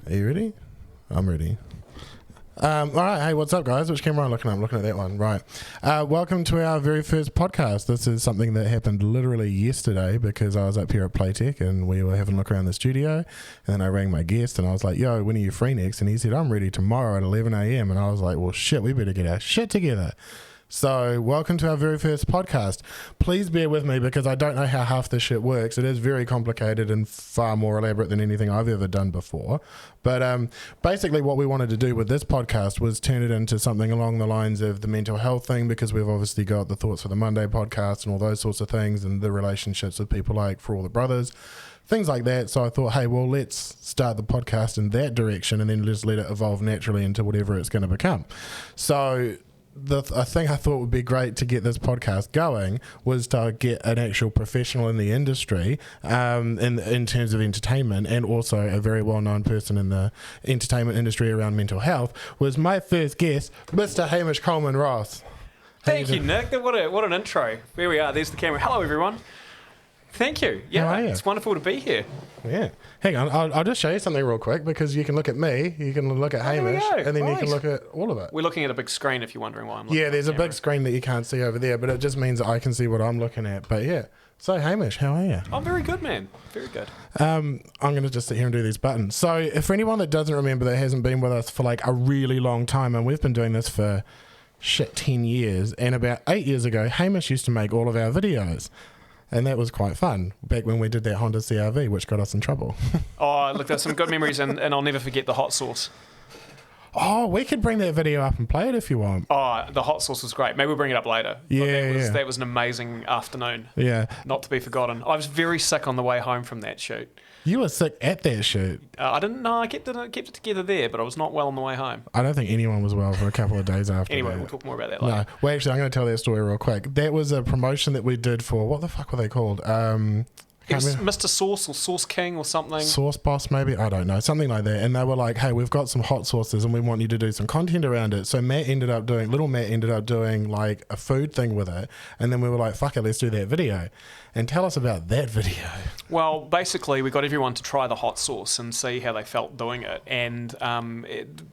Are you ready? I'm ready. All right, hey, what's up, guys? Which camera am I looking at? I'm looking at that one, right. Welcome to our very first podcast. This is something that happened literally yesterday because I was up here at Playtech and we were having a look around the studio, and then I rang my guest and I was like, yo, when are you free next? And he said, I'm ready tomorrow at 11 a.m. And I was like, well, shit, we better get our shit together. So welcome to our very first podcast. Please bear with me because I don't know how half this shit works. It is very complicated and far more elaborate than anything I've ever done before. But basically what we wanted to do with this podcast was turn it into something along the lines of the mental health thing, because we've obviously got the Thoughts for the Monday podcast and all those sorts of things, and the relationships with people like For All the Brothers, things like that. So I thought, hey, well, let's start the podcast in that direction and then just let it evolve naturally into whatever it's going to become. So the thing I thought would be great to get this podcast going was to get an actual professional in the industry, in terms of entertainment, and also a very well-known person in the entertainment industry around mental health. Was my first guest, Mr. Hamish Coleman Ross. Thank you, Nick. What an intro. Here we are. There's the camera. Hello, everyone. Thank you. Yeah, it's wonderful to be here. Yeah. Hang on, I'll just show you something real quick, because you can look at me, you can look at Hamish, and then you can look at all of it. We're looking at a big screen if you're wondering why I'm looking at there's the a big screen that you can't see over there, but it just means that I can see what I'm looking at. But yeah. So Hamish, how are you? I'm very good, man. Very good. I'm going to just sit here and do these buttons. So if for anyone that doesn't remember, that hasn't been with us for like a really long time, and we've been doing this for 10 years, and about 8 years ago, Hamish used to make all of our videos. And that was quite fun, back when we did that Honda CR-V, which got us in trouble. Oh, look, there's some good memories, and I'll never forget the hot sauce. Oh, we could bring that video up and play it if you want. Oh, the hot sauce was great. Maybe we'll bring it up later. Yeah, That was an amazing afternoon. Yeah. Not to be forgotten. I was very sick on the way home from that shoot. You were sick at that shoot. I didn't know. I kept it together there, but I was not well on the way home. I don't think anyone was well for a couple of days after Anyway, that. we'll talk more about that later. No. Well, actually, I'm going to tell that story real quick. That was a promotion that we did for, what the fuck were they called? It was Mr. Sauce or Sauce King or something. Sauce Boss, maybe? I don't know. Something like that. And they were like, hey, we've got some hot sauces and we want you to do some content around it. So Matt ended up doing like a food thing with it. And then we were like, fuck it, let's do that video. And tell us about that video. Well, basically, we got everyone to try the hot sauce and see how they felt doing it. And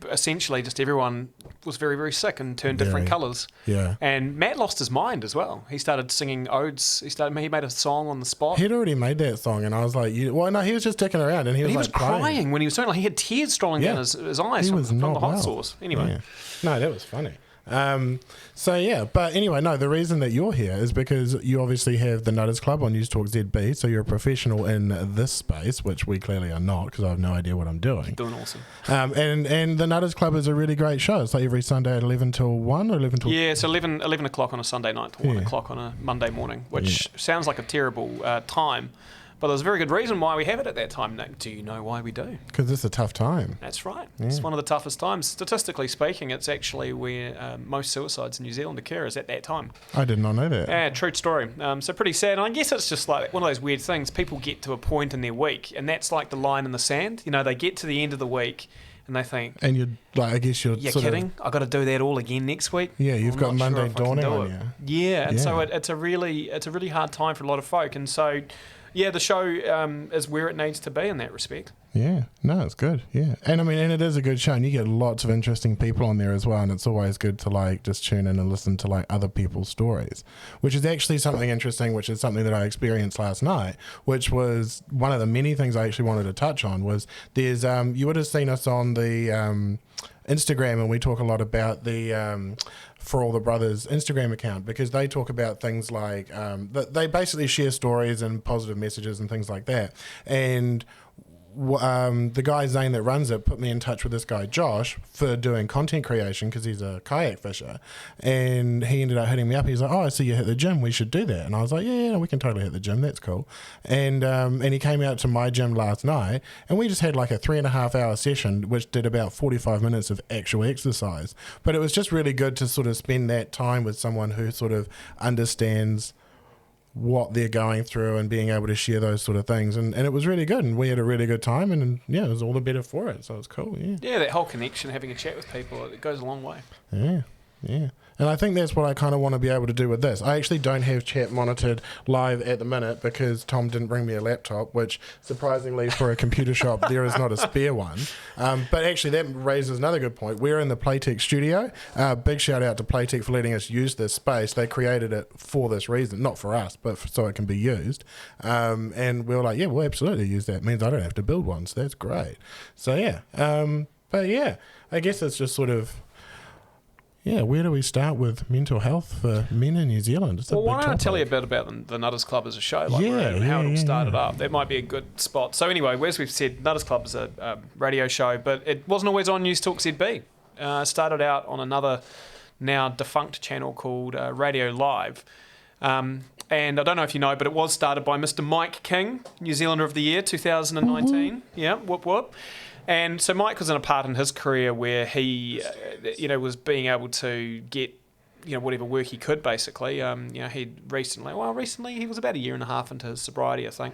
essentially, just everyone was very, very sick and turned different colours. Yeah. And Matt lost his mind as well. He started singing odes. He made a song on the spot. He'd already made that song, and I was like, he was just dicking around, and he was crying when he was doing it. Like, he had tears strolling down his eyes from the hot sauce. Anyway. Yeah. No, that was funny. But anyway, no, the reason that you're here is because you obviously have the Nutters Club on News Talk ZB, so you're a professional in this space, which we clearly are not, because I have no idea what I'm doing. You're doing awesome. And the Nutters Club is a really great show. It's like every Sunday at 11 till 1 or 11 till... Yeah, so 11 o'clock on a Sunday night to 1 o'clock on a Monday morning, which sounds like a terrible time. But there's a very good reason why we have it at that time, Nick. Do you know why we do? Because it's a tough time. That's right. Yeah. It's one of the toughest times. Statistically speaking, it's actually where most suicides in New Zealand occur is at that time. I did not know that. Yeah, true story. So pretty sad. And I guess it's just like one of those weird things. People get to a point in their week, and that's like the line in the sand. You know, they get to the end of the week, and they think... And you're like, I guess you're kidding? I've got to do that all again next week? Yeah, you've got Monday dawning on you. Yeah, and so it's a really hard time for a lot of folk. And so... Yeah, the show is where it needs to be in that respect. Yeah, no, it's good. Yeah, and it is a good show, and you get lots of interesting people on there as well. And it's always good to like just tune in and listen to like other people's stories, which is actually something interesting. Which is something that I experienced last night, which was one of the many things I actually wanted to touch on. Was there's you would have seen us on the Instagram, and we talk a lot about the For All the Brothers Instagram account, because they talk about things like they basically share stories and positive messages and things like that. And the guy Zane that runs it put me in touch with this guy Josh for doing content creation, because he's a kayak fisher, and he ended up hitting me up. He's like, oh, I see you hit the gym, we should do that. And I was like, yeah, we can totally hit the gym, that's cool. And he came out to my gym last night, and we just had like a 3.5 hour session, which did about 45 minutes of actual exercise. But it was just really good to sort of spend that time with someone who sort of understands what they're going through and being able to share those sort of things, and it was really good, and we had a really good time, and it was all the better for it, so it was cool. Yeah, that whole connection, having a chat with people, it goes a long way. Yeah And I think that's what I kind of want to be able to do with this. I actually don't have chat monitored live at the minute because Tom didn't bring me a laptop, which surprisingly for a computer shop there is not a spare one. But actually that raises another good point. We're in the Playtech Studio. Big shout out to Playtech for letting us use this space. They created it for this reason, not for us, but so it can be used. And we were like, yeah, we'll absolutely use that. It means I don't have to build one, so that's great. So yeah, but yeah, I guess it's just sort of, yeah, where do we start with mental health for men in New Zealand? It's well, why don't I tell you a bit about the Nutters Club as a show, like how it all started up. That might be a good spot. So anyway, as we've said, Nutters Club is a radio show, but it wasn't always on News Talk ZB. Started out on another now defunct channel called Radio Live. And I don't know if you know, but it was started by Mr. Mike King, New Zealander of the Year, 2019. Mm-hmm. Yeah, whoop whoop. And so Mike was in a part in his career where he, was being able to get, whatever work he could, basically. He'd recently he was about a year and a half into his sobriety, I think.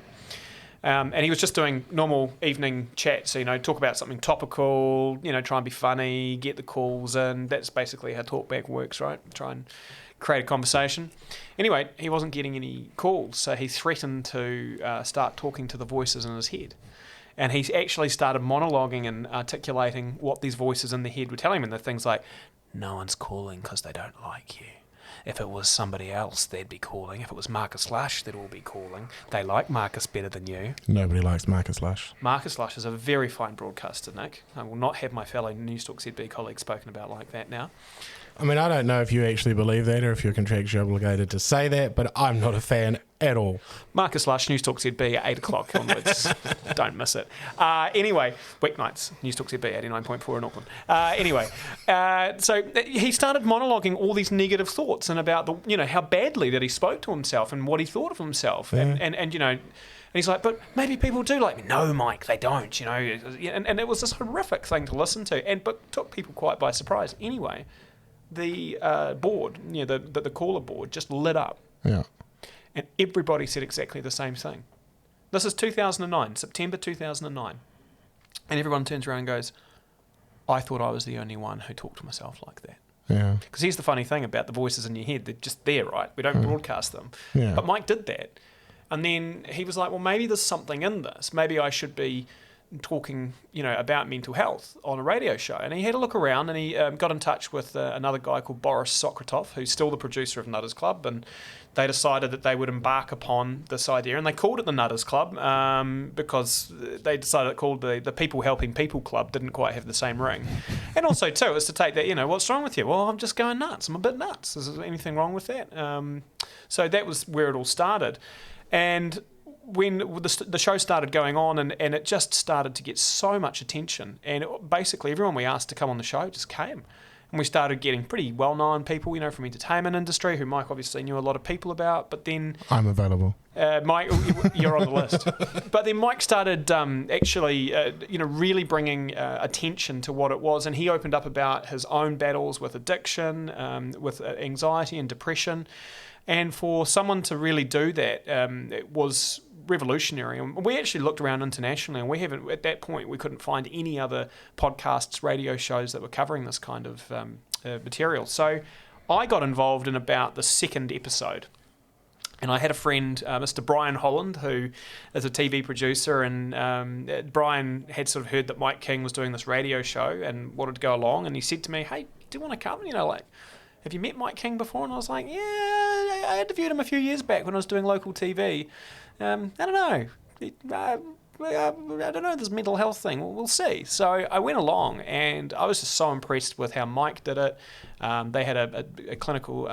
And he was just doing normal evening chats, so, talk about something topical, try and be funny, get the calls in. That's basically how talkback works, right? Try and create a conversation. Anyway, he wasn't getting any calls, so he threatened to start talking to the voices in his head. And he actually started monologuing and articulating what these voices in the head were telling him. And the things like, no one's calling because they don't like you. If it was somebody else, they'd be calling. If it was Marcus Lush, they'd all be calling. They like Marcus better than you. Nobody likes Marcus Lush. Marcus Lush is a very fine broadcaster, Nick. I will not have my fellow News Talk ZB colleagues spoken about like that now. I mean, I don't know if you actually believe that or if you're contractually obligated to say that, but I'm not a fan at all. Marcus Lush, News Talk ZB at 8 o'clock onwards. Don't miss it. Anyway, weeknights, News Talk ZB 89.4 in Auckland. So he started monologuing all these negative thoughts and about how badly that he spoke to himself and what he thought of himself. Yeah. And he's like, but maybe people do like me. No, Mike, they don't, And it was this horrific thing to listen to, but took people quite by surprise. Anyway, the board, the caller board just lit up. Yeah. And everybody said exactly the same thing. This is 2009, September 2009. And everyone turns around and goes, I thought I was the only one who talked to myself like that. Yeah. Because here's the funny thing about the voices in your head. They're just there, right? We don't broadcast them. Yeah. But Mike did that. And then he was like, well, maybe there's something in this. Maybe I should be talking, about mental health on a radio show. And he had a look around and he got in touch with another guy called Boris Sokratov, who's still the producer of Nutters Club. And they decided that they would embark upon this idea. And they called it the Nutters Club because they decided it called the People Helping People Club didn't quite have the same ring. And also, too, it's to take that, what's wrong with you? Well, I'm just going nuts. I'm a bit nuts. Is there anything wrong with that? So that was where it all started. And when the show started going on and it just started to get so much attention, and basically everyone we asked to come on the show just came. And we started getting pretty well-known people, from entertainment industry, who Mike obviously knew a lot of people about. But then I'm available. Mike, you're on the list. But then Mike started actually, really bringing attention to what it was, and he opened up about his own battles with addiction, with anxiety and depression. And for someone to really do that, it was revolutionary. And we actually looked around internationally, and we haven't, at that point, we couldn't find any other podcasts, radio shows that were covering this kind of material. So I got involved in about the second episode. And I had a friend, Mr. Brian Holland, who is a TV producer, and Brian had sort of heard that Mike King was doing this radio show and wanted to go along, and he said to me, hey, do you want to come? Have you met Mike King before? And I was like, yeah, I interviewed him a few years back when I was doing local TV. I don't know. I don't know, this mental health thing. We'll see. So I went along, and I was just so impressed with how Mike did it. They had a clinical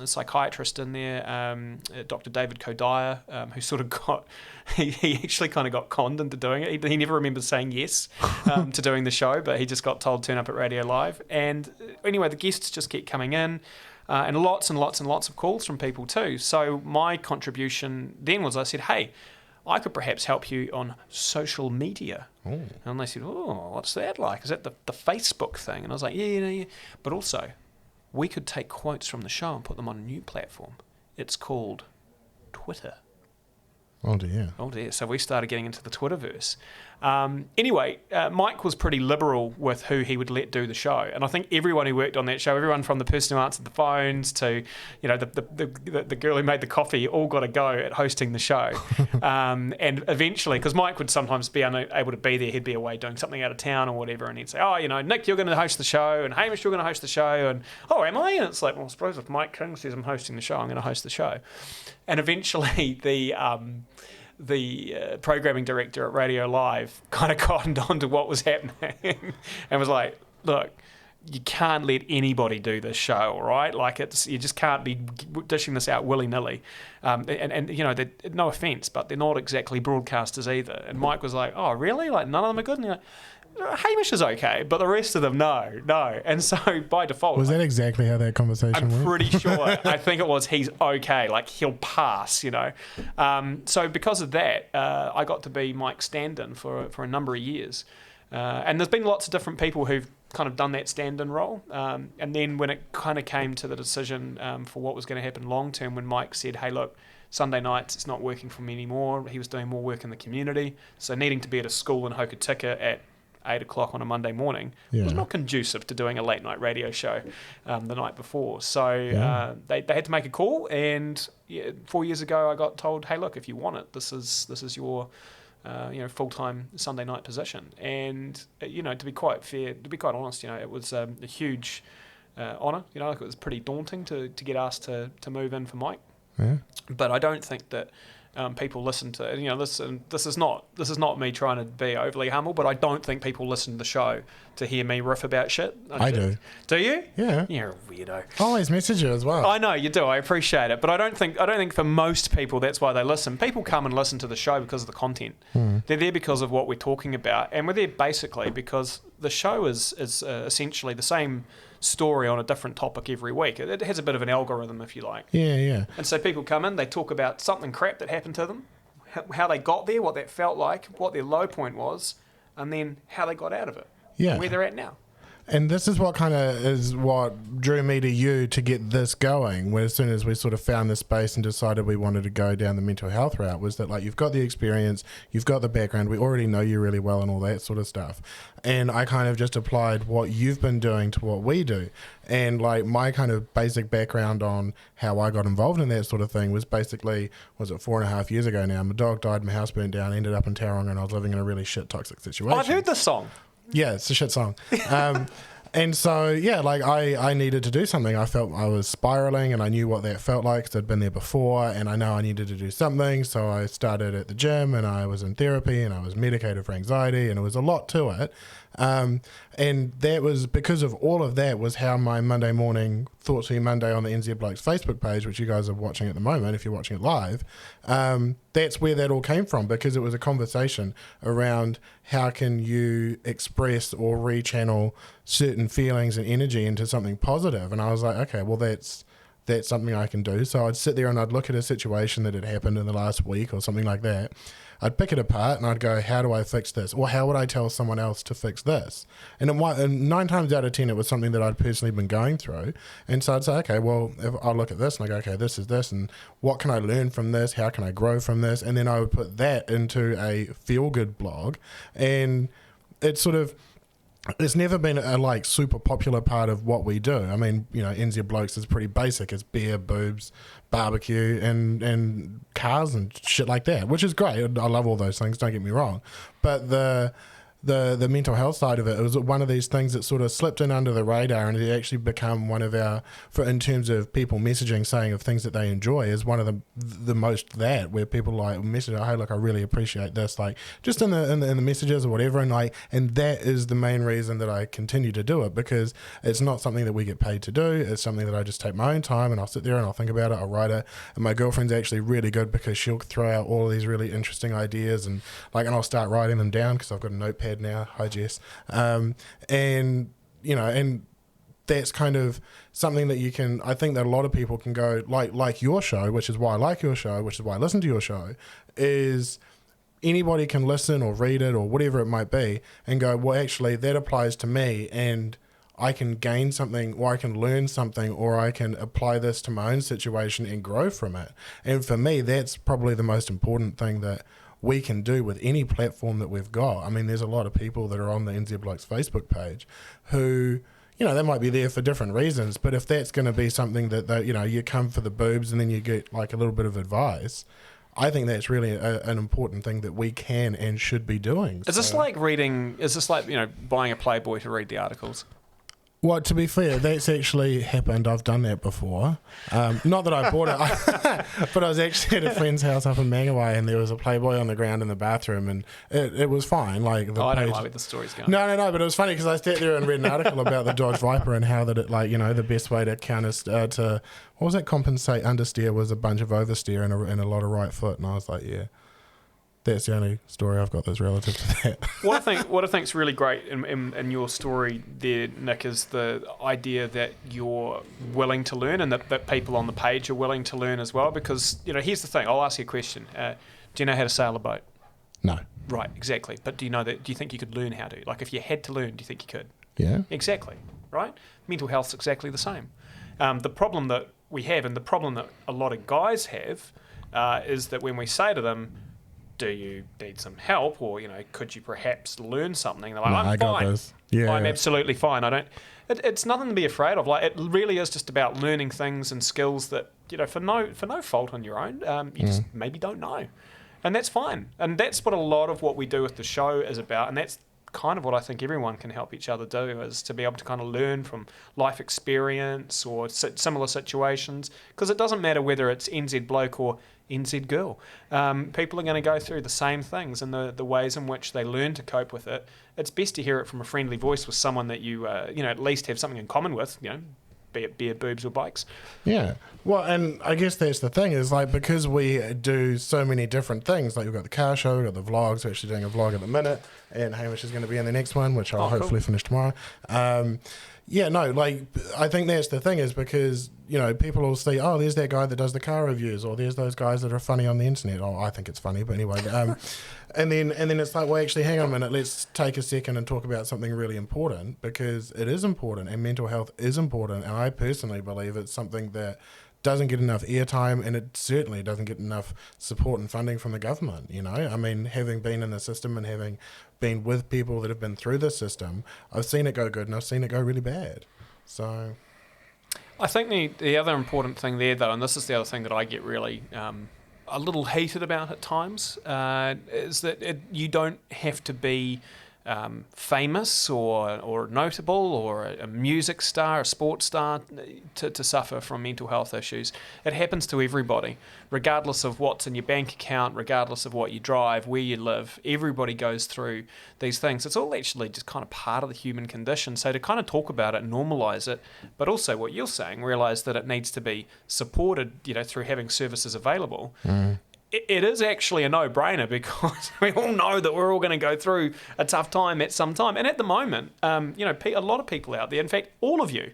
psychiatrist in there, Dr. David Kodaya, who sort of got... He actually kind of got conned into doing it. He never remembered saying yes to doing the show, but he just got told to turn up at Radio Live. And anyway, the guests just kept coming in. And lots and lots and lots of calls from people too. So my contribution then was I said, hey, I could perhaps help you on social media. Ooh. And they said, oh, what's that like? Is that the Facebook thing? And I was like, yeah. But also, we could take quotes from the show and put them on a new platform. It's called Twitter. Oh dear. Oh dear. So we started getting into the Twitterverse. Anyway, Mike was pretty liberal with who he would let do the show, and I think everyone who worked on that show, everyone from the person who answered the phones to, the girl who made the coffee, all got a go at hosting the show. And eventually, because Mike would sometimes be unable to be there, he'd be away doing something out of town or whatever, and he'd say, "Oh, Nick, you're going to host the show, and Hamish, you're going to host the show," and "Oh, am I?" And it's like, well, I suppose if Mike King says I'm hosting the show, I'm going to host the show. And eventually, the programming director at Radio Live kind of cottoned on to what was happening and was like, "Look, you can't let anybody do this show, all right? Like, you just can't be dishing this out willy-nilly." And no offence, but they're not exactly broadcasters either. And Mike was like, "Oh, really? Like, none of them are good?" And you're like, Hamish is okay, but the rest of them, no. And so by default... Was that exactly how that conversation went? I'm pretty sure. I think it was, he's okay, like he'll pass, So because of that, I got to be Mike's stand-in for a number of years. And there's been lots of different people who've kind of done that stand-in role. And then when it kind of came to the decision for what was going to happen long-term, when Mike said, "Hey, look, Sunday nights, it's not working for me anymore." He was doing more work in the community. So needing to be at a school in Hokitika at 8 o'clock on a Monday morning was not conducive to doing a late night radio show the night before. So they had to make a call, and 4 years ago I got told, "Hey, look, if you want it, this is your full-time Sunday night position." And to be quite honest, it was a huge honour. It was pretty daunting to get asked to move in for Mike. Yeah. But I don't think that people listen to this is not me trying to be overly humble, but I don't think people listen to the show to hear me riff about shit. I do. Do you? Yeah. You're a weirdo. I always message you as well. I know you do. I appreciate it, but I don't think for most people that's why they listen. People come and listen to the show because of the content. They're there because of what we're talking about, and we're there basically because the show is essentially the same story on a different topic every week. It has a bit of an algorithm, if you like. Yeah. And so people come in, they talk about something crap that happened to them, how they got there, what that felt like, what their low point was, and then how they got out of it. Yeah. Where they're at now. And this is what drew me to you to get this going, where as soon as we sort of found this space and decided we wanted to go down the mental health route, was that, like, you've got the experience, you've got the background, we already know you really well and all that sort of stuff. And I kind of just applied what you've been doing to what we do. And like my kind of basic background on how I got involved in that sort of thing was basically, 4.5 years ago now, my dog died, my house burnt down, ended up in Tauranga, and I was living in a really shit toxic situation. I've heard this song. Yeah, it's a shit song. And so, like I needed to do something. I felt I was spiraling, and I knew what that felt like because I'd been there before, and I know I needed to do something. So I started at the gym, and I was in therapy, and I was medicated for anxiety, and it was a lot to it. And that was because of all of that was how my Monday morning Thoughts for You Monday on the NZBlokes Facebook page, which you guys are watching at the moment if you're watching it live, that's where that all came from, because it was a conversation around how can you express or rechannel certain feelings and energy into something positive. And I was like, okay, well that's something I can do. So I'd sit there and I'd look at a situation that had happened in the last week or something like that. I'd pick it apart and I'd go, how do I fix this? Or how would I tell someone else to fix this? And 9 times out of 10, it was something that I'd personally been going through. And so I'd say, okay, well, if I'll look at this and I go, okay, this is this. And what can I learn from this? How can I grow from this? And then I would put that into a feel-good blog. And it's never been a super popular part of what we do. I mean, NZBlokes is pretty basic. It's beer, boobs, barbecue, and cars and shit like that, which is great. I love all those things, don't get me wrong. But the mental health side of it was one of these things that sort of slipped in under the radar, and it actually become one of our, in terms of people messaging, saying of things that they enjoy, is one of the most that, where people like message, hey, look, I really appreciate this, like just in the messages or whatever, and that is the main reason that I continue to do it, because it's not something that we get paid to do. It's something that I just take my own time and I'll sit there and I'll think about it, I'll write it, and my girlfriend's actually really good because she'll throw out all of these really interesting ideas and I'll start writing them down because I've got a notepad now. Hi, Jess. And that's kind of something that you can, I think that a lot of people can go, like your show, which is why I like your show, which is why I listen to your show, is anybody can listen or read it or whatever it might be and go, well, actually, that applies to me, and I can gain something, or I can learn something, or I can apply this to my own situation and grow from it. And for me, that's probably the most important thing that we can do with any platform that we've got. I mean, there's a lot of people that are on the NZBlokes Facebook page who, they might be there for different reasons, but if that's going to be something that, you come for the boobs and then you get like a little bit of advice, I think that's really an important thing that we can and should be doing. Is this like buying a Playboy to read the articles? Well, to be fair, that's actually happened. I've done that before. Not that I bought it, but I was actually at a friend's house up in Mangawai, and there was a Playboy on the ground in the bathroom, and it was fine. Like I don't like where the story's going. No, but it was funny because I sat there and read an article about the Dodge Viper and how that it, the best way to compensate understeer was a bunch of oversteer and a lot of right foot, and I was like, yeah. That's the only story I've got that's relative to that. What I think's really great in your story there, Nick, is the idea that you're willing to learn and that people on the page are willing to learn as well. Because, here's the thing. I'll ask you a question. Do you know how to sail a boat? No. Right, exactly. But do you think you could learn how to? Like, if you had to learn, do you think you could? Yeah. Exactly. Right? Mental health's exactly the same. The problem that we have, and the problem that a lot of guys have, is that when we say to them, do you need some help, or could you perhaps learn something? They're like, I'm fine. Got this. Yeah, I'm absolutely fine. I don't. It's nothing to be afraid of. Like, it really is just about learning things and skills that for no fault on your own, you just maybe don't know, and that's fine. And that's what a lot of what we do with the show is about, and that's kind of what I think everyone can help each other do, is to be able to kind of learn from life experience or similar situations, because it doesn't matter whether it's NZ bloke or NZ girl. People are going to go through the same things, and the ways in which they learn to cope with it. It's best to hear it from a friendly voice with someone that you at least have something in common with, be it beer, boobs or bikes. Yeah. Well, and I guess that's the thing is, like, because we do so many different things, like we've got the car show, we've got the vlogs, we're actually doing a vlog at the minute, and Hamish is going to be in the next one, which I'll hopefully finish tomorrow. I think that's the thing is because, people will see, oh, there's that guy that does the car reviews, or there's those guys that are funny on the internet. Oh, I think it's funny, but anyway. And then it's like, well, actually, hang on a minute, let's take a second and talk about something really important, because it is important, and mental health is important, and I personally believe it's something that doesn't get enough airtime, and it certainly doesn't get enough support and funding from the government. I mean, having been in the system and having been with people that have been through the system, I've seen it go good and I've seen it go really bad. So I think the other important thing there, though, and this is the other thing that I get really a little heated about at times, is that you don't have to be famous or notable or a music star, a sports star to suffer from mental health issues. It happens to everybody, regardless of what's in your bank account, regardless of what you drive, where you live. Everybody goes through these things. It's all actually just kind of part of the human condition. So to kind of talk about it, normalise it, but also what you're saying, realise that it needs to be supported, through having services available. It is actually a no-brainer, because we all know that we're all going to go through a tough time at some time. And at the moment, a lot of people out there, in fact, all of you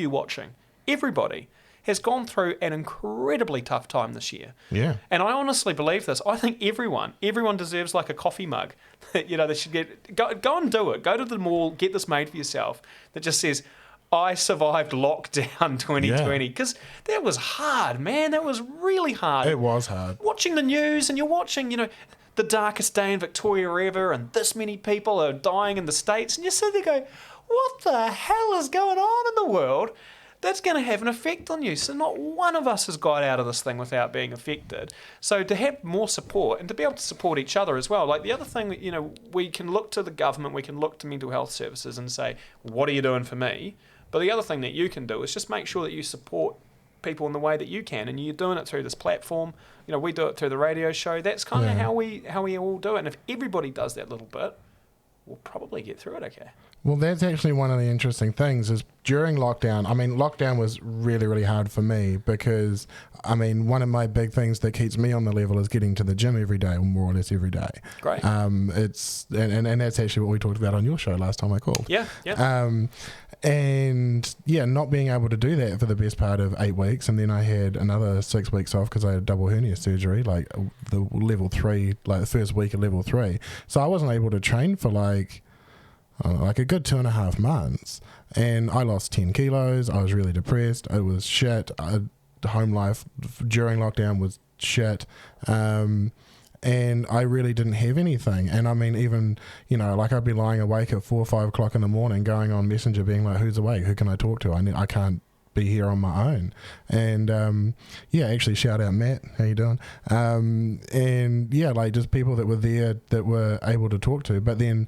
watching, everybody has gone through an incredibly tough time this year. Yeah. And I honestly believe this. I think everyone deserves like a coffee mug. They should go and do it. Go to the mall, get this made for yourself that just says, I survived lockdown 2020, because that was hard, man. That was really hard. It was hard. Watching the news, and you're watching, the darkest day in Victoria ever, and this many people are dying in the States, and you sit there go, what the hell is going on in the world? That's going to have an effect on you. So not one of us has got out of this thing without being affected. So to have more support and to be able to support each other as well. Like the other thing, we can look to the government, we can look to mental health services and say, what are you doing for me? But the other thing that you can do is just make sure that you support people in the way that you can, and you're doing it through this platform. We do it through the radio show. That's kind of how we all do it. And if everybody does that little bit, we'll probably get through it okay. Well, that's actually one of the interesting things is during lockdown, lockdown was really, really hard for me because, one of my big things that keeps me on the level is getting to the gym every day, or more or less every day. Great. It's and that's actually what we talked about on your show last time I called. Yeah. Not being able to do that for the best part of 8 weeks, and then I had another 6 weeks off because I had double hernia surgery, like the level 3, like the first week of level 3. So I wasn't able to train for like a good 2.5 months, and I lost 10 kilos. I was really depressed. It was shit. Home life during lockdown was shit. And I really didn't have anything. And I mean, even, like I'd be lying awake at 4 or 5 o'clock in the morning, going on Messenger, being like, who's awake? Who can I talk to? I can't be here on my own. And actually shout out Matt, how you doing? And yeah, like just people that were there that were able to talk to. But then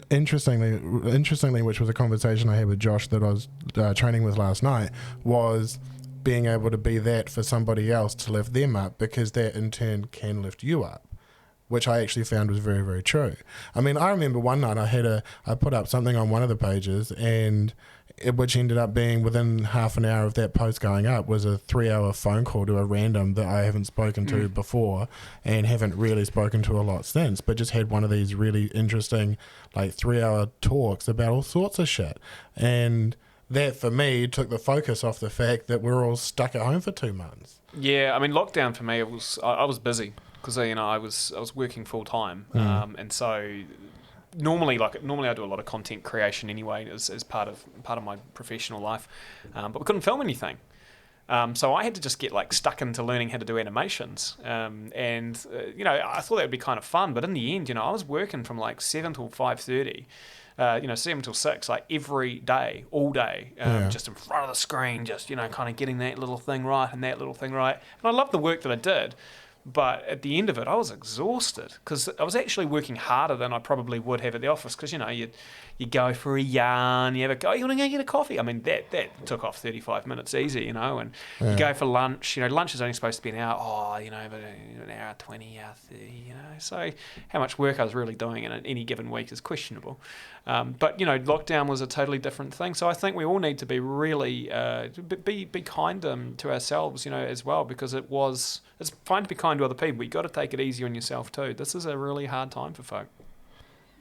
interestingly, which was a conversation I had with Josh that I was training with last night, was being able to be that for somebody else to lift them up, because that in turn can lift you up, which I actually found was very, very true. I mean, I remember one night I put up something on one of the pages, and which ended up being within half an hour of that post going up was a 3-hour phone call to a random that I haven't spoken to before and haven't really spoken to a lot since, but just had one of these really interesting like 3-hour talks about all sorts of shit. And that for me took the focus off the fact that we're all stuck at home for 2 months. Yeah, I mean, lockdown for me, I was busy because I was working full time, and so normally I do a lot of content creation anyway as part of my professional life, but we couldn't film anything. So I had to just get like stuck into learning how to do animations, and I thought that would be kind of fun, but in the end, I was working from like 7 till 5:30. 7 till 6, like every day, all day, just in front of the screen, just, kind of getting that little thing right and that little thing right. And I loved the work that I did, but at the end of it, I was exhausted because I was actually working harder than I probably would have at the office because, you go for a yarn, you have a go, you want to go get a coffee? I mean, that took off 35 minutes easy, and you go for lunch. Lunch is only supposed to be an hour, but an hour 20, hour 30, So how much work I was really doing in any given week is questionable. But, lockdown was a totally different thing. So I think we all need to be really, be kind to ourselves, as well, because it's fine to be kind to other people, but you've got to take it easy on yourself too. This is a really hard time for folk.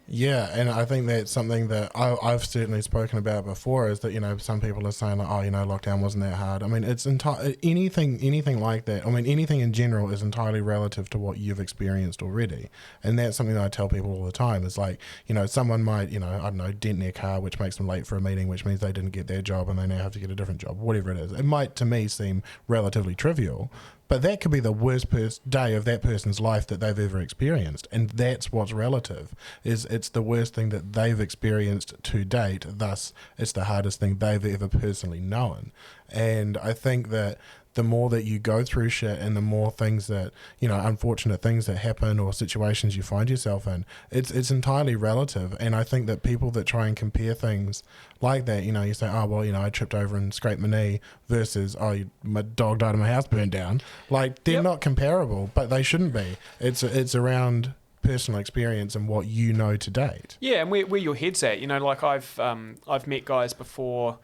Yeah, and I think that's something that I've certainly spoken about before, is that, some people are saying like, lockdown wasn't that hard. I mean, it's anything like that. I mean, anything in general is entirely relative to what you've experienced already. And that's something that I tell people all the time. Is like, someone might, I don't know, dent their car, which makes them late for a meeting, which means they didn't get their job and they now have to get a different job, whatever it is. It might, to me, seem relatively trivial, but that could be the worst day of that person's life that they've ever experienced. And that's what's relative, is it's the worst thing that they've experienced to date, thus it's the hardest thing they've ever personally known. And I think that the more that you go through shit and the more things that, unfortunate things that happen or situations you find yourself in, it's entirely relative. And I think that people that try and compare things like that, you say, oh, well, I tripped over and scraped my knee versus, oh, my dog died and my house burned down. Like, they're not comparable, but they shouldn't be. It's around personal experience and what you know to date. Yeah, and where your head's at. Like I've met guys before.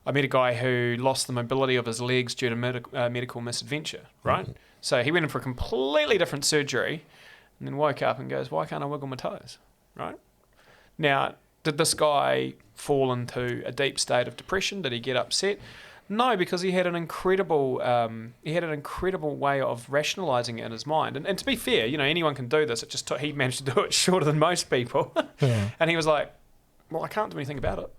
I met a guy who lost the mobility of his legs due to medical misadventure, right? Mm. So he went in for a completely different surgery and then woke up and goes, why can't I wiggle my toes, right? Now, did this guy fall into a deep state of depression? Did he get upset? No, because he had an incredible way of rationalising it in his mind. And to be fair, anyone can do this. It just he managed to do it shorter than most people. Yeah. And he was like, well, I can't do anything about it.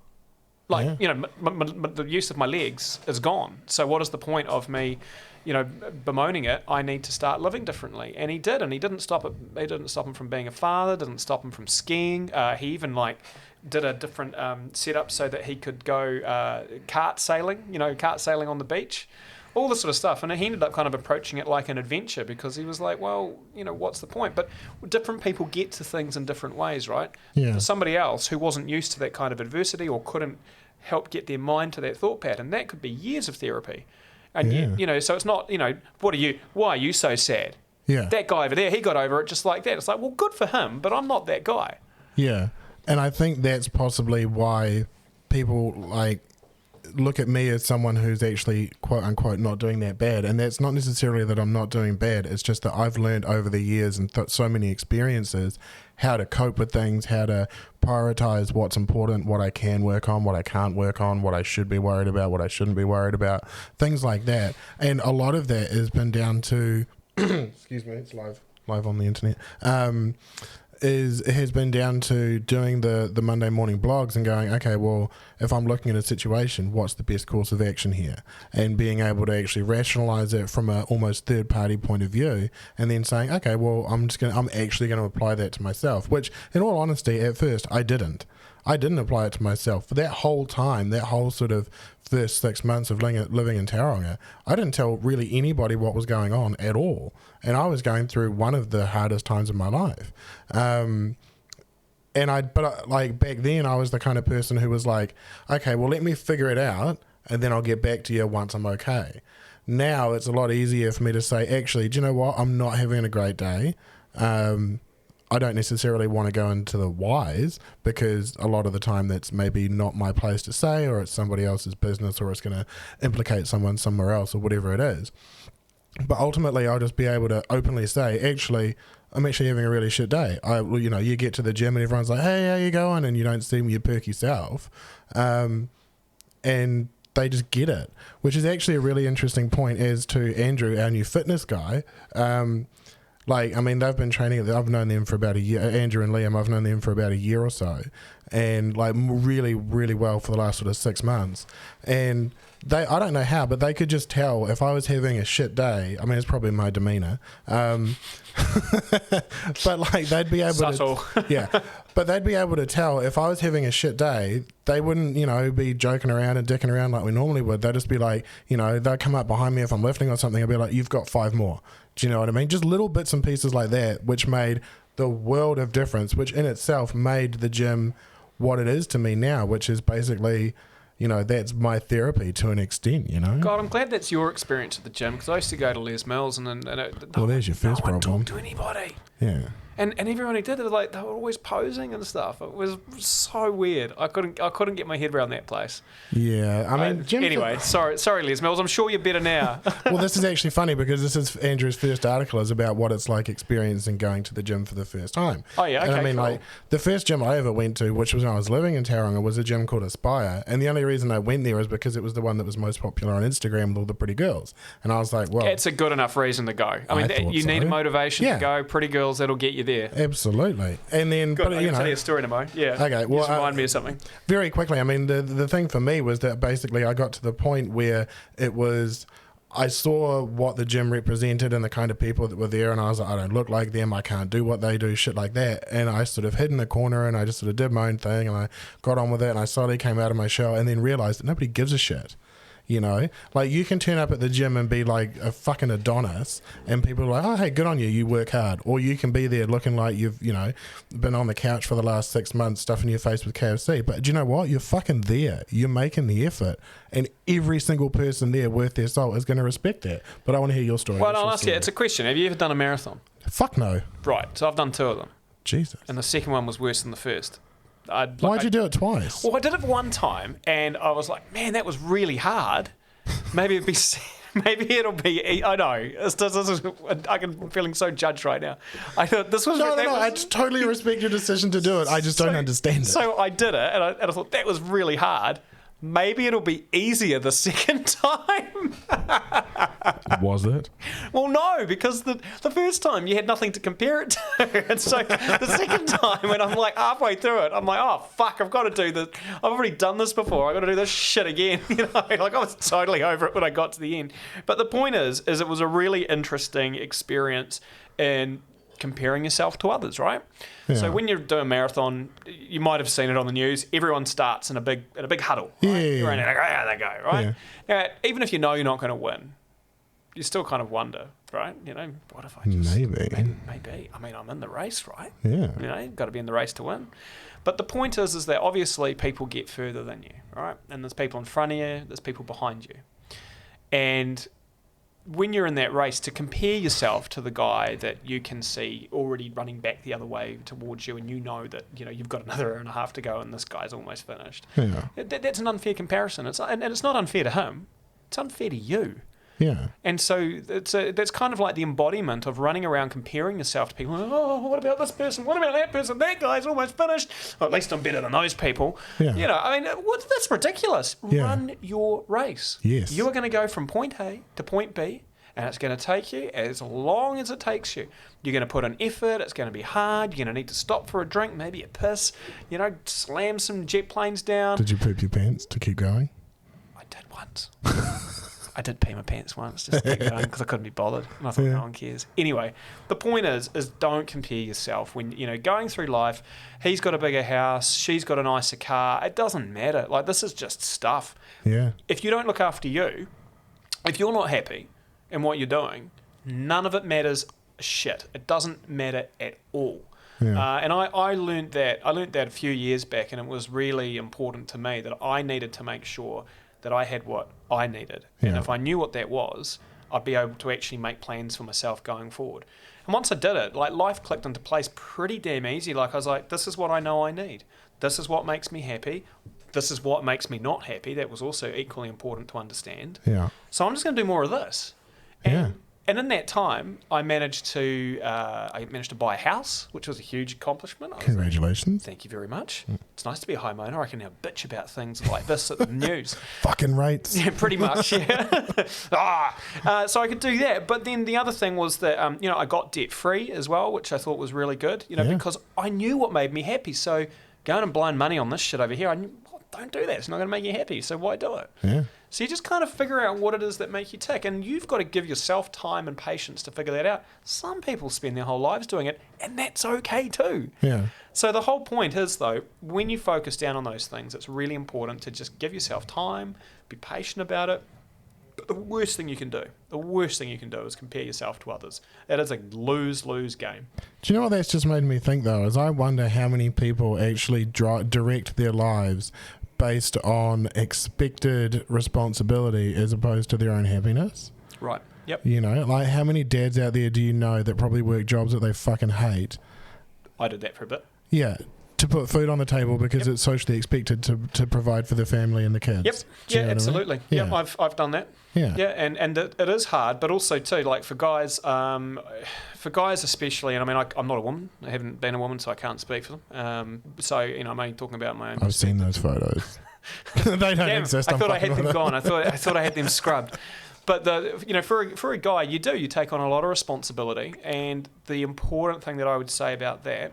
Like, the use of my legs is gone. So what is the point of me, bemoaning it? I need to start living differently. And he did, and he didn't stop it. He didn't stop him from being a father, didn't stop him from skiing. He even, did a different setup so that he could go kart sailing on the beach. All this sort of stuff. And he ended up kind of approaching it like an adventure because he was like, well, what's the point? But different people get to things in different ways, right? Yeah. For somebody else who wasn't used to that kind of adversity or couldn't help get their mind to that thought pattern, that could be years of therapy. And, so it's not, why are you so sad? Yeah. That guy over there, he got over it just like that. It's like, well, good for him, but I'm not that guy. Yeah. And I think that's possibly why people, look at me as someone who's actually quote unquote not doing that bad, and that's not necessarily that I'm not doing bad, it's just that I've learned over the years and so many experiences how to cope with things, how to prioritize what's important, what I can work on, what I can't work on, what I should be worried about, what I shouldn't be worried about, things like that. And a lot of that has been down to excuse me, it's live on the internet, has been down to doing the Monday morning blogs and going, okay, well, if I'm looking at a situation, what's the best course of action here? And being able to actually rationalize it from a almost third party point of view, and then saying, okay, well, I'm actually going to apply that to myself, which in all honesty, at first I didn't apply it to myself. For that whole time, that whole sort of first 6 months of living in Tauranga, I didn't tell really anybody what was going on at all. And I was going through one of the hardest times of my life. Like back then I was the kind of person who was like, okay, well, let me figure it out and then I'll get back to you once I'm okay. Now it's a lot easier for me to say, actually, do you know what? I'm not having a great day. I don't necessarily want to go into the whys, because a lot of the time that's maybe not my place to say, or it's somebody else's business, or it's going to implicate someone somewhere else, or whatever it is. But ultimately, I'll just be able to openly say, actually, I'm actually having a really shit day. You get to the gym and everyone's like, hey, how you going? And you don't seem your perky self. And they just get it, which is actually a really interesting point as to Andrew, our new fitness guy. They've been training. I've known them for about a year. Andrew and Liam, I've known them for about a year or so, and like really, really well for the last sort of 6 months. And I don't know how, but they could just tell if I was having a shit day. I mean, it's probably my demeanor, but like they'd be able Subtle. to, but they'd be able to tell if I was having a shit day. They wouldn't, be joking around and dicking around like we normally would. They'd just be like, they'll come up behind me if I'm lifting or something. I'll be like, you've got 5 more. Do you know what I mean? Just little bits and pieces like that, which made the world of difference, which in itself made the gym what it is to me now, which is basically, that's my therapy to an extent, God, I'm glad that's your experience at the gym, because I used to go to Les Mills well, there's your first problem. No one talked to anybody. Yeah. And everyone who did it, like, they were always posing and stuff. It was so weird. I couldn't get my head around that place. Yeah, I mean, anyway, sorry, Les Mills. I'm sure you're better now. Well, this is actually funny, because this is Andrew's first article is about what it's like experiencing going to the gym for the first time. Oh yeah, okay. And I mean, cool. like the first gym I ever went to, which was when I was living in Tauranga, was a gym called Aspire, and the only reason I went there was because it was the one that was most popular on Instagram with all the pretty girls. And I was like, well, it's a good enough reason to go. I mean, you need a motivation to go. Pretty girls, that'll get you there. Absolutely. And then, Good, I can tell you a story tomorrow. Yeah. Okay. Well, just remind me of something. Very quickly. I mean, the thing for me was that basically I got to the point where I saw what the gym represented and the kind of people that were there, and I was like, I don't look like them, I can't do what they do, shit like that. And I sort of hid in the corner and I just sort of did my own thing, and I got on with it, and I slowly came out of my shell and then realized that nobody gives a shit. Like you can turn up at the gym and be like a fucking Adonis, and people are like, oh, hey, good on you, you work hard. Or you can be there looking like you've, been on the couch for the last 6 months stuffing your face with KFC. But do you know what? You're fucking there. You're making the effort. And every single person there worth their salt is going to respect that. But I want to hear your story. Well, I'll ask you, it's a question. Have you ever done a marathon? Fuck no. Right, so I've done 2 of them. Jesus. And the second one was worse than the first. Why'd you do it twice? Well, I did it one time, and I was like, man, that was really hard. Maybe it'll be. I know. I'm feeling so judged right now. I thought this was. No. I totally respect your decision to do it. I just don't understand it. So I did it, and I thought that was really hard. Maybe it'll be easier the second time. Was it? Well, no, because the first time you had nothing to compare it to. And so the second time, when I'm like halfway through it, I'm like, oh, fuck, I've got to do this. I've already done this before. I've got to do this shit again. Like I was totally over it when I got to the end. But the point is it was a really interesting experience in comparing yourself to others, right? Yeah. So when you're doing a marathon, you might have seen it on the news. Everyone starts in a big huddle. Right? Yeah. You're in it, like, oh, they go, right? Yeah. Now, even if you know you're not going to win, you still kind of wonder, right? What if I just... Maybe. I mean, I'm in the race, right? Yeah. You've got to be in the race to win. But the point is that obviously people get further than you, right? And there's people in front of you, there's people behind you. And when you're in that race, to compare yourself to the guy that you can see already running back the other way towards you, and that you've got another hour and a half to go and this guy's almost finished. Yeah. That's an unfair comparison. And it's not unfair to him. It's unfair to you. Yeah. And so that's kind of like the embodiment of running around comparing yourself to people. Oh, what about this person? What about that person? That guy's almost finished. Well, at least I'm better than those people. Yeah. I mean, that's ridiculous. Yeah. Run your race. Yes. You are going to go from point A to point B, and it's going to take you as long as it takes you. You're going to put in effort, it's going to be hard, you're going to need to stop for a drink, maybe a piss, slam some jet planes down. Did you poop your pants to keep going? I did once. I did pee my pants once, just to keep going, because I couldn't be bothered. And I thought, no one cares. Anyway, the point is don't compare yourself. When, going through life, he's got a bigger house, she's got a nicer car. It doesn't matter. Like, this is just stuff. Yeah. If you don't look after you, if you're not happy in what you're doing, none of it matters shit. It doesn't matter at all. Yeah. And I learned that a few years back, and it was really important to me that I needed to make sure that I had what I needed. Yeah. And if I knew what that was, I'd be able to actually make plans for myself going forward. And once I did it, like, life clicked into place pretty damn easy. Like, I was like, this is what I know I need. This is what makes me happy. This is what makes me not happy. That was also equally important to understand. Yeah. So I'm just going to do more of this. And in that time, I managed to buy a house, which was a huge accomplishment. Congratulations. Thank you very much. It's nice to be a homeowner. I can now bitch about things like this at the news. Fucking rates. Yeah, pretty much, yeah. So I could do that. But then the other thing was that, I got debt-free as well, which I thought was really good, because I knew what made me happy. So going and blowing money on this shit over here, I knew, don't do that. It's not going to make you happy. So why do it? Yeah. So you just kind of figure out what it is that make you tick, and you've got to give yourself time and patience to figure that out. Some people spend their whole lives doing it, and that's okay too. Yeah. So the whole point is, though, when you focus down on those things, it's really important to just give yourself time, be patient about it. But the worst thing you can do is compare yourself to others. That is a lose-lose game. Do you know what that's just made me think, though? Is I wonder how many people actually direct their lives based on expected responsibility as opposed to their own happiness. Right. Yep. Like, how many dads out there do you know that probably work jobs that they fucking hate? I did that for a bit. Yeah. To put food on the table because it's socially expected to provide for the family and the kids. Yep. Yeah, absolutely. I mean? Yeah, I've done that. Yeah. Yeah, and it is hard, but also too, like, for guys especially, and I mean, I'm not a woman. I haven't been a woman, so I can't speak for them. So, I'm only talking about my own. I've seen those photos. They don't exist. I thought I had them gone. I thought I had them scrubbed. But for a guy, you take on a lot of responsibility, and the important thing that I would say about that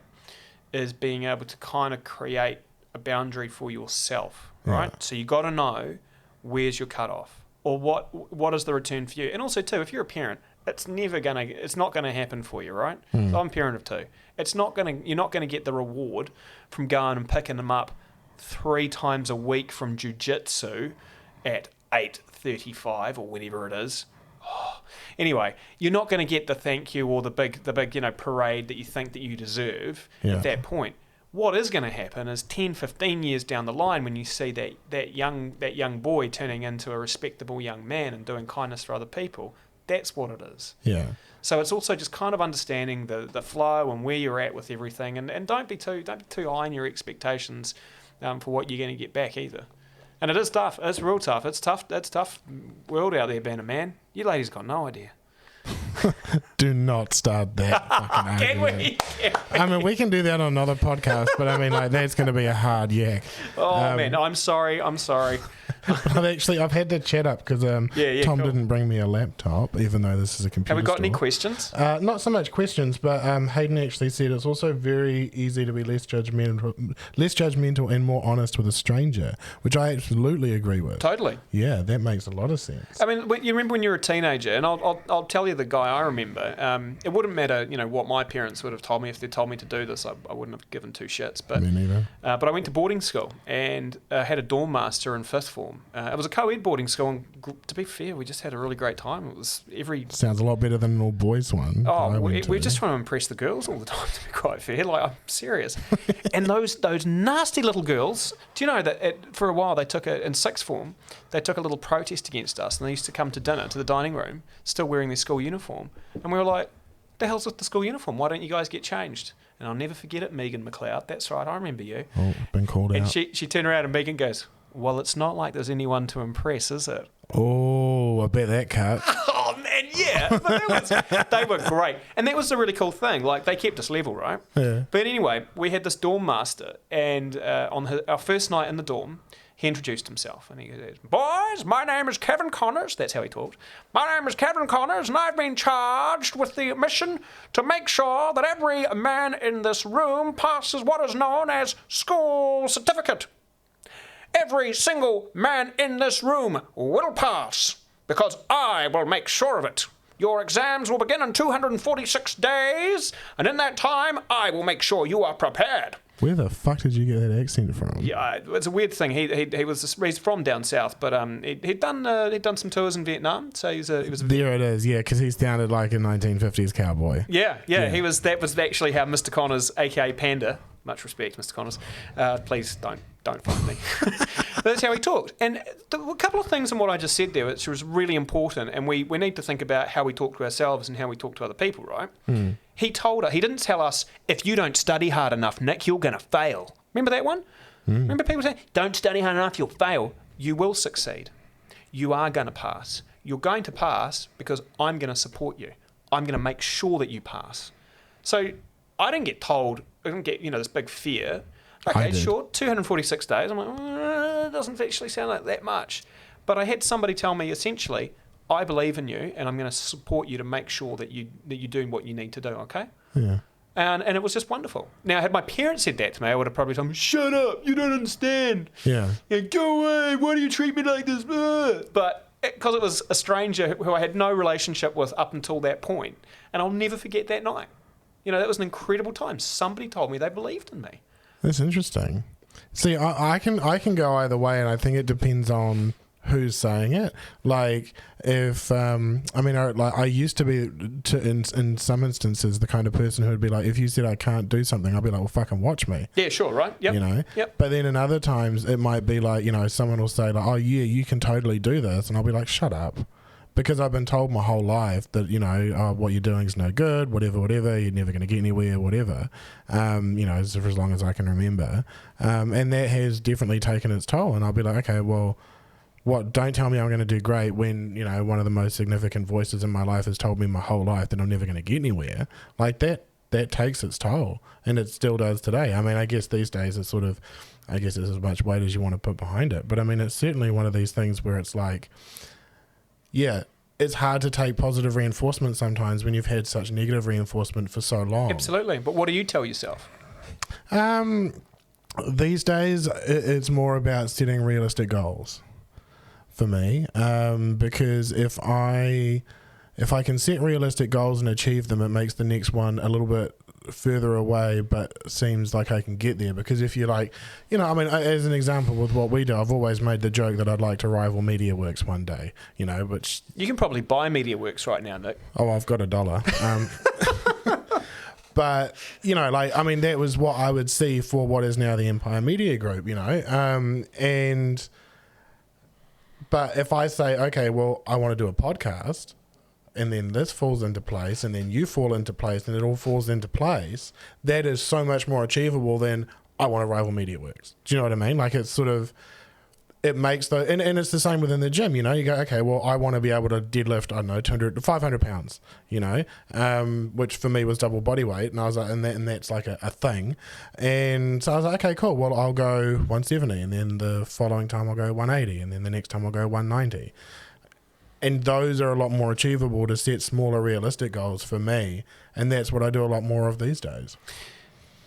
is being able to kind of create a boundary for yourself, right? Yeah. So you got to know where's your cutoff, or what is the return for you. And also too, if you're a parent, it's not gonna happen for you, right? So I'm a parent of two. You're not gonna get the reward from going and picking them up 3 times a week from jiu-jitsu at 8:35 or whenever it is. Anyway, you're not going to get the thank you or the big parade that you think that you deserve at that point. What is going to happen is 10, 15 years down the line, when you see that young boy turning into a respectable young man and doing kindness for other people, that's what it is. Yeah. So it's also just kind of understanding the flow and where you're at with everything, and don't be too high in your expectations for what you're going to get back either. And it is tough. It's real tough. It's tough. It's tough world out there being a man. You ladies got no idea. Do not start that fucking Can argument. we? I mean, we can do that on another podcast, but I mean, like, that's going to be a hard yak. Oh, man. I'm sorry. I've had to chat up because Tom cool. didn't bring me a laptop, even though this is a computer Have we got store. any questions? Not so much questions, but Hayden actually said it's also very easy to be less judgmental and more honest with a stranger, which I absolutely agree with. Totally. Yeah, that makes a lot of sense. I mean, you remember when you were a teenager, and I'll tell you the guy I remember. It wouldn't matter, what my parents would have told me. If they told me to do this, I wouldn't have given 2 shits. But me neither. But I went to boarding school and had a dorm master in 5th form. It was a co-ed boarding school, and to be fair, we just had a really great time. It was Sounds a lot better than an all boys one. Oh, we're just trying to impress the girls all the time, to be quite fair. Like, I'm serious. And those nasty little girls, do you know that for a while they took in 6th form, they took a little protest against us, and they used to come to dinner to the dining room, still wearing their school uniform. And we were like, the hell's with the school uniform? Why don't you guys get changed? And I'll never forget it, Megan McLeod. That's right, I remember you. Oh, been called out. And she turned around and Megan goes, well, it's not like there's anyone to impress, is it? Oh, I bet that cut. Oh, man, yeah. But they were great. And that was a really cool thing. Like, they kept us level, right? Yeah. But anyway, we had this dorm master, and on our first night in the dorm, he introduced himself and he said, "Boys, my name is Kevin Connors." That's how he talked. "My name is Kevin Connors, and I've been charged with the mission to make sure that every man in this room passes what is known as school certificate. Every single man in this room will pass, because I will make sure of it. Your exams will begin in 246 days, and in that time, I will make sure you are prepared." Where the fuck did you get that accent from? Yeah, it's a weird thing. He's from down south, but he'd done some tours in Vietnam, so he was There it is, yeah, because he sounded like a 1950s cowboy. Yeah. That was actually how Mr. Connors, aka Panda. Much respect, Mr. Connors. Please don't find me. That's how he talked. And a couple of things in what I just said there, which was really important, and we need to think about how we talk to ourselves and how we talk to other people, right? Mm. He didn't tell us, if you don't study hard enough, Nick, you're going to fail. Remember that one? Mm. Remember people saying, don't study hard enough, you'll fail. You will succeed. You are going to pass. You're going to pass because I'm going to support you. I'm going to make sure that you pass. So I didn't get this big fear. Okay, sure, 246 days. I'm like, it doesn't actually sound like that much. But I had somebody tell me, essentially, I believe in you, and I'm going to support you to make sure that you're doing what you need to do, okay? Yeah. And it was just wonderful. Now, had my parents said that to me, I would have probably told them, "Shut up, you don't understand. Yeah. Go away, why do you treat me like this?" But because it was a stranger who I had no relationship with up until that point, and I'll never forget that night. That was an incredible time. Somebody told me they believed in me. That's interesting. See, I can go either way, and I think it depends on who's saying it. Like, if I used to be in some instances the kind of person who would be like, if you said I can't do something, I'd be like, well, fucking watch me. Yeah, sure, right? Yep. Yep. But then in other times it might be like, someone will say like, "Oh yeah, you can totally do this," and I'll be like, "Shut up." Because I've been told my whole life that, what you're doing is no good, whatever, you're never going to get anywhere, whatever, for as long as I can remember. And that has definitely taken its toll. And I'll be like, okay, well, don't tell me I'm going to do great when, one of the most significant voices in my life has told me my whole life that I'm never going to get anywhere. Like that takes its toll. And it still does today. I mean, I guess these days it's it's as much weight as you want to put behind it. But I mean, it's certainly one of these things where it's like, yeah, it's hard to take positive reinforcement sometimes when you've had such negative reinforcement for so long. Absolutely. But what do you tell yourself? These days, it's more about setting realistic goals for me. Because if I can set realistic goals and achieve them, it makes the next one a little bit further away, but seems like I can get there. Because if you're like, as an example with what we do, I've always made the joke that I'd like to rival MediaWorks one day, which... You can probably buy MediaWorks right now, Nick. Oh, I've got $1. But, that was what I would see for what is now the Empire Media Group, but if I say, okay, well, I want to do a podcast, and then this falls into place, and then you fall into place, and it all falls into place, that is so much more achievable than I want to rival MediaWorks. Do you know what I mean? Like, it's sort of, it makes the, and it's the same within the gym, you go, okay, well, I want to be able to deadlift, I don't know, 200 to 500 pounds, which for me was double body weight, and I was like, and that's like a thing. And so I was like, okay, cool, well, I'll go 170, and then the following time I'll go 180, and then the next time I'll go 190. And those are a lot more achievable to set smaller, realistic goals for me. And that's what I do a lot more of these days.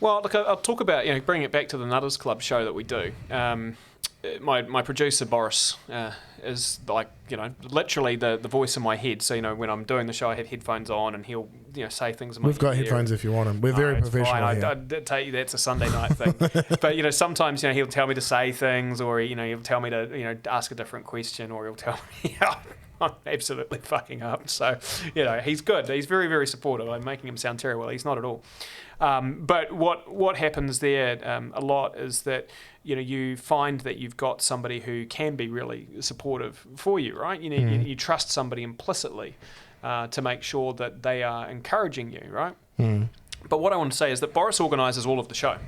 Well, look, I'll talk about, bring it back to the Nutters Club show that we do. My producer, Boris, is like, literally the voice in my head. So, when I'm doing the show, I have headphones on and he'll, say things in my We've got headphones if you want them. We're very professional here. I tell you, that's a Sunday night thing. But, sometimes, he'll tell me to say things, or, he'll tell me to, ask a different question, or he'll tell me, I'm absolutely fucking up. So, he's good. He's very, very supportive. I'm making him sound terrible. He's not at all. But what happens there a lot is that, you find that you've got somebody who can be really supportive for you, right? You trust somebody implicitly to make sure that they are encouraging you, right? Mm. But what I want to say is that Boris organises all of the show.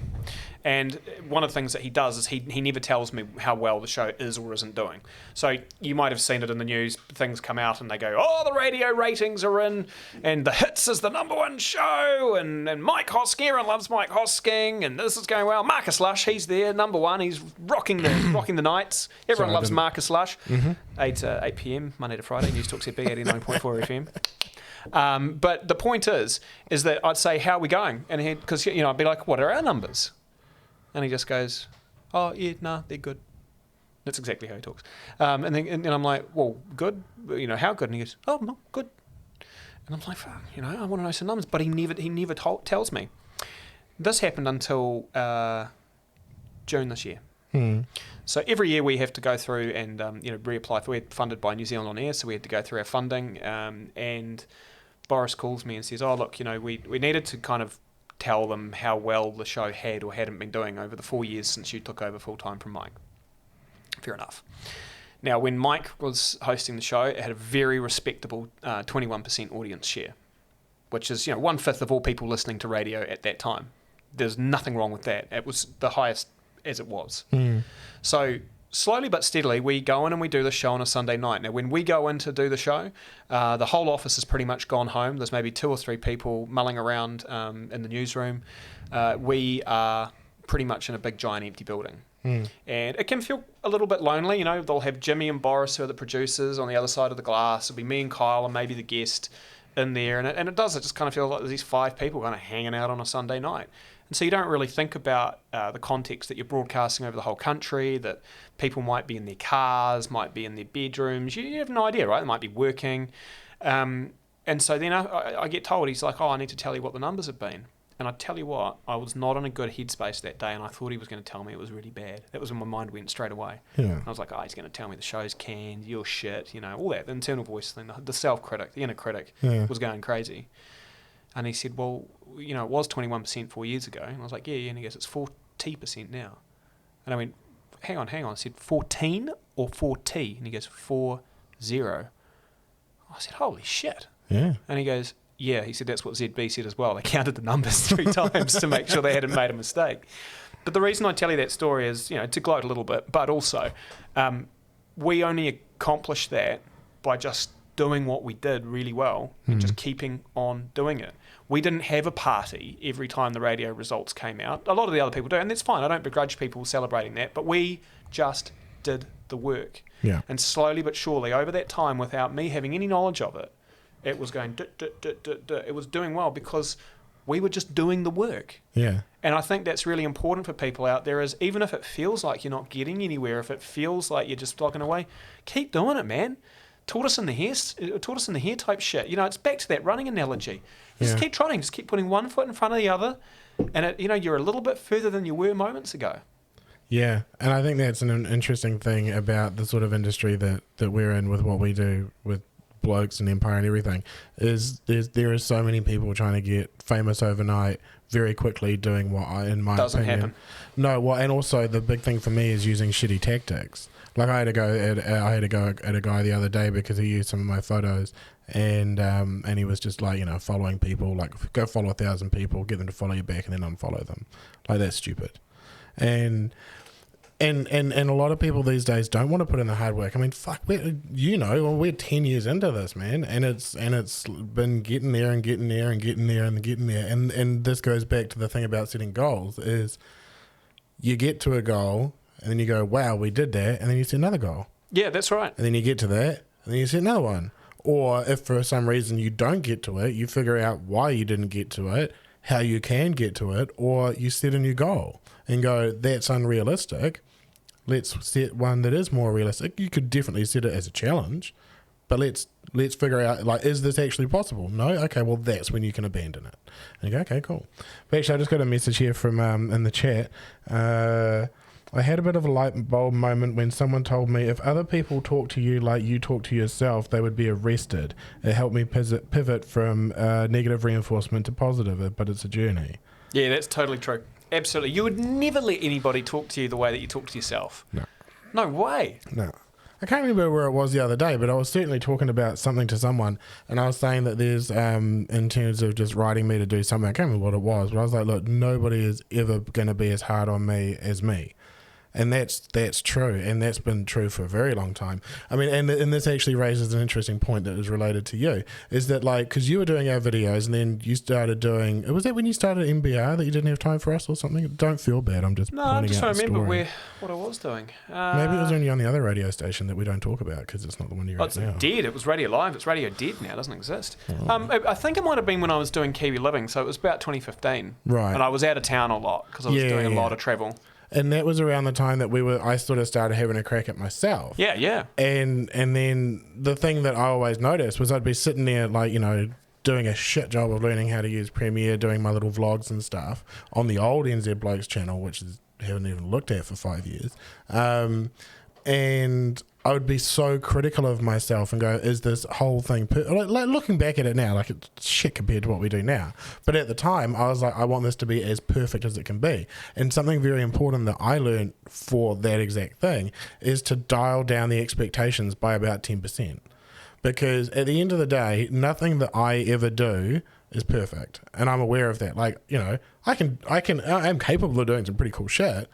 And one of the things that he does is he never tells me how well the show is or isn't doing. So you might have seen it in the news, things come out and they go, oh, the radio ratings are in, and The Hits is the #1 show, and Mike Hosking, everyone loves Mike Hosking, and this is going well. Marcus Lush, he's there, #1, he's rocking the nights. Everyone loves Marcus Lush. 8 p.m, Monday to Friday, News Talk CB 89.4 FM. But the point is that I'd say, how are we going? And because I'd be like, what are our numbers? And he just goes, oh, yeah, nah, they're good. That's exactly how he talks. And I'm like, well, good? How good? And he goes, oh, no, good. And I'm like, fuck, I want to know some numbers. But he never tells me. This happened until June this year. So every year we have to go through and reapply for. We're funded by New Zealand On Air, so we had to go through our funding. And Boris calls me and says, oh, look, we needed to kind of tell them how well the show had or hadn't been doing over the 4 years since you took over full-time from Mike. Fair enough. Now, when Mike was hosting the show, it had a very respectable 21% audience share, which is 1/5 of all people listening to radio at that time. There's nothing wrong with that. It was the highest as it was. So slowly but steadily, we go in and we do the show on a Sunday night. Now, when we go in to do the show, the whole office has pretty much gone home. There's maybe 2 or 3 people mulling around in the newsroom. We are pretty much in a big, giant, empty building. And it can feel a little bit lonely. They'll have Jimmy and Boris, who are the producers, on the other side of the glass. It'll be me and Kyle and maybe the guest in there. And it just kind of feels like there's these 5 people kind of hanging out on a Sunday night. And so you don't really think about the context that you're broadcasting over the whole country, that people might be in their cars, might be in their bedrooms. You have no idea, right? They might be working. And so then I get told, he's like, oh, I need to tell you what the numbers have been. And I tell you what, I was not in a good headspace that day, and I thought he was going to tell me it was really bad. That was when my mind went straight away. And I was like, oh, he's going to tell me the show's canned, you're shit, all that, the internal voice thing, the self-critic, the inner critic was going crazy. And he said, well, it was 21% 4 years ago. And I was like, yeah. And he goes, it's 40% now. And I went, hang on. I said, 14 or 4T? And he goes, 40. I said, holy shit. Yeah. And he goes, yeah. He said, that's what ZB said as well. They counted the numbers 3 times to make sure they hadn't made a mistake. But the reason I tell you that story is, to gloat a little bit, but also we only accomplished that by just doing what we did really well and just keeping on doing it. We didn't have a party every time the radio results came out. A lot of the other people do, and that's fine. I don't begrudge people celebrating that, but we just did the work. Yeah. And slowly but surely, over that time, without me having any knowledge of it, it was going, it was doing well because we were just doing the work. Yeah. And I think that's really important for people out there, is even if it feels like you're not getting anywhere, if it feels like you're just plugging away, keep doing it, man. Tortoise in the hair type shit. It's back to that running analogy. Just keep trying. Just keep putting one foot in front of the other, and you're a little bit further than you were moments ago. Yeah, and I think that's an interesting thing about the sort of industry that we're in with what we do with Blokes and Empire and everything, is there are so many people trying to get famous overnight very quickly, doing what in my doesn't opinion happen. No, well, and also the big thing for me is using shitty tactics. Like I had to go at a guy the other day because he used some of my photos, and he was just like, following people, like go follow 1,000 people, get them to follow you back, and then unfollow them. Like, that's stupid. And a lot of people these days don't want to put in the hard work. I mean, fuck, we're 10 years into this, man, and it's been getting there and getting there and getting there and getting there. And this goes back to the thing about setting goals, is you get to a goal and then you go, wow, we did that, and then you set another goal. Yeah, that's right. And then you get to that, and then you set another one. Or if for some reason you don't get to it, you figure out why you didn't get to it, how you can get to it, or you set a new goal and go, that's unrealistic. Let's set one that is more realistic. You could definitely set it as a challenge, but let's figure out, like, is this actually possible? No? Okay, well, that's when you can abandon it. And you go, okay, cool. But actually, I just got a message here from in the chat. I had a bit of a light bulb moment when someone told me if other people talk to you like you talk to yourself, they would be arrested. It helped me pivot from negative reinforcement to positive, but it's a journey. Yeah, that's totally true. Absolutely. You would never let anybody talk to you the way that you talk to yourself. No. No way. No. I can't remember where it was the other day, but I was certainly talking about something to someone, and I was saying that there's, in terms of just writing me to do something, I can't remember what it was, but I was like, look, nobody is ever going to be as hard on me as me. And that's true, and that's been true for a very long time. I mean, and this actually raises an interesting point that is related to you, is that, like, because you were doing our videos, and then you started doing, was that when you started MBR that you didn't have time for us or something? Don't feel bad, I'm just I'm just trying out to remember story. what I was doing. Maybe it was only on the other radio station that we don't talk about because it's not the one you're at now. It's dead. It was Radio Live. It's Radio Dead now. It doesn't exist. I think it might have been when I was doing Kiwi Living, so it was about 2015. Right. And I was out of town a lot because I was doing a lot of travel. And that was around the time that I sort of started having a crack at myself. Yeah. And then the thing that I always noticed was I'd be sitting there, like, you know, doing a shit job of learning how to use Premiere, doing my little vlogs and stuff on the old NZBlokes channel, which I haven't even looked at for 5 years. And I would be so critical of myself and go, is this whole thing... like looking back at it now, like, it's shit compared to what we do now. But at the time, I was like, I want this to be as perfect as it can be. And something very important that I learned for that exact thing is to dial down the expectations by about 10%. Because at the end of the day, nothing that I ever do is perfect. And I'm aware of that. Like, you know, I'm capable of doing some pretty cool shit.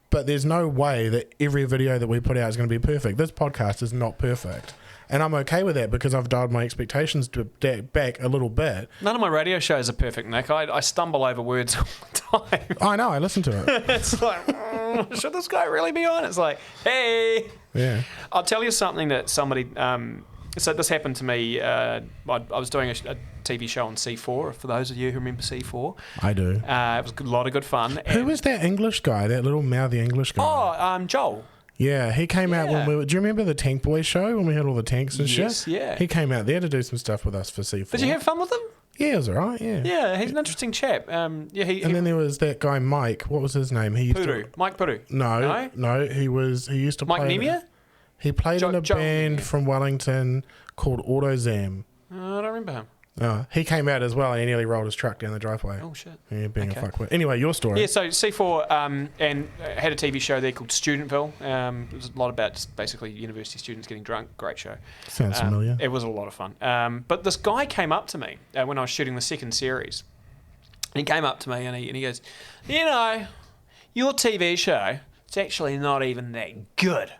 But there's no way that every video that we put out is going to be perfect. This podcast is not perfect. And I'm okay with that because I've dialed my expectations back a little bit. None of my radio shows are perfect, Nick. I stumble over words all the time. I know, I listen to it. It's like, should this guy really be on? It's like, hey. Yeah. I'll tell you something that somebody... so this happened to me. I was doing a TV show on C4, for those of you who remember C4. I do. It was a lot of good fun. Who was that English guy, that little mouthy English guy? Oh, Joel. Yeah, he came out when do you remember the Tank Boy show when we had all the tanks and shit? Yes, yeah. He came out there to do some stuff with us for C4. Did you have fun with him? Yeah, it was alright, yeah. Yeah, he's an interesting chap. And then there was that guy Mike, what was his name? Mike Puru. No, he used to Mike play... Nemia? He played in a band from Wellington called AutoZam. I don't remember him. He came out as well and he nearly rolled his truck down the driveway. Oh, shit. Yeah, being a fuckwit. Anyway, your story. Yeah, so C4 and had a TV show there called Studentville. It was a lot about just basically university students getting drunk. Great show. Sounds familiar. It was a lot of fun. But this guy came up to me when I was shooting the second series. And he came up to me and he goes, you know, your TV show, it's actually not even that good.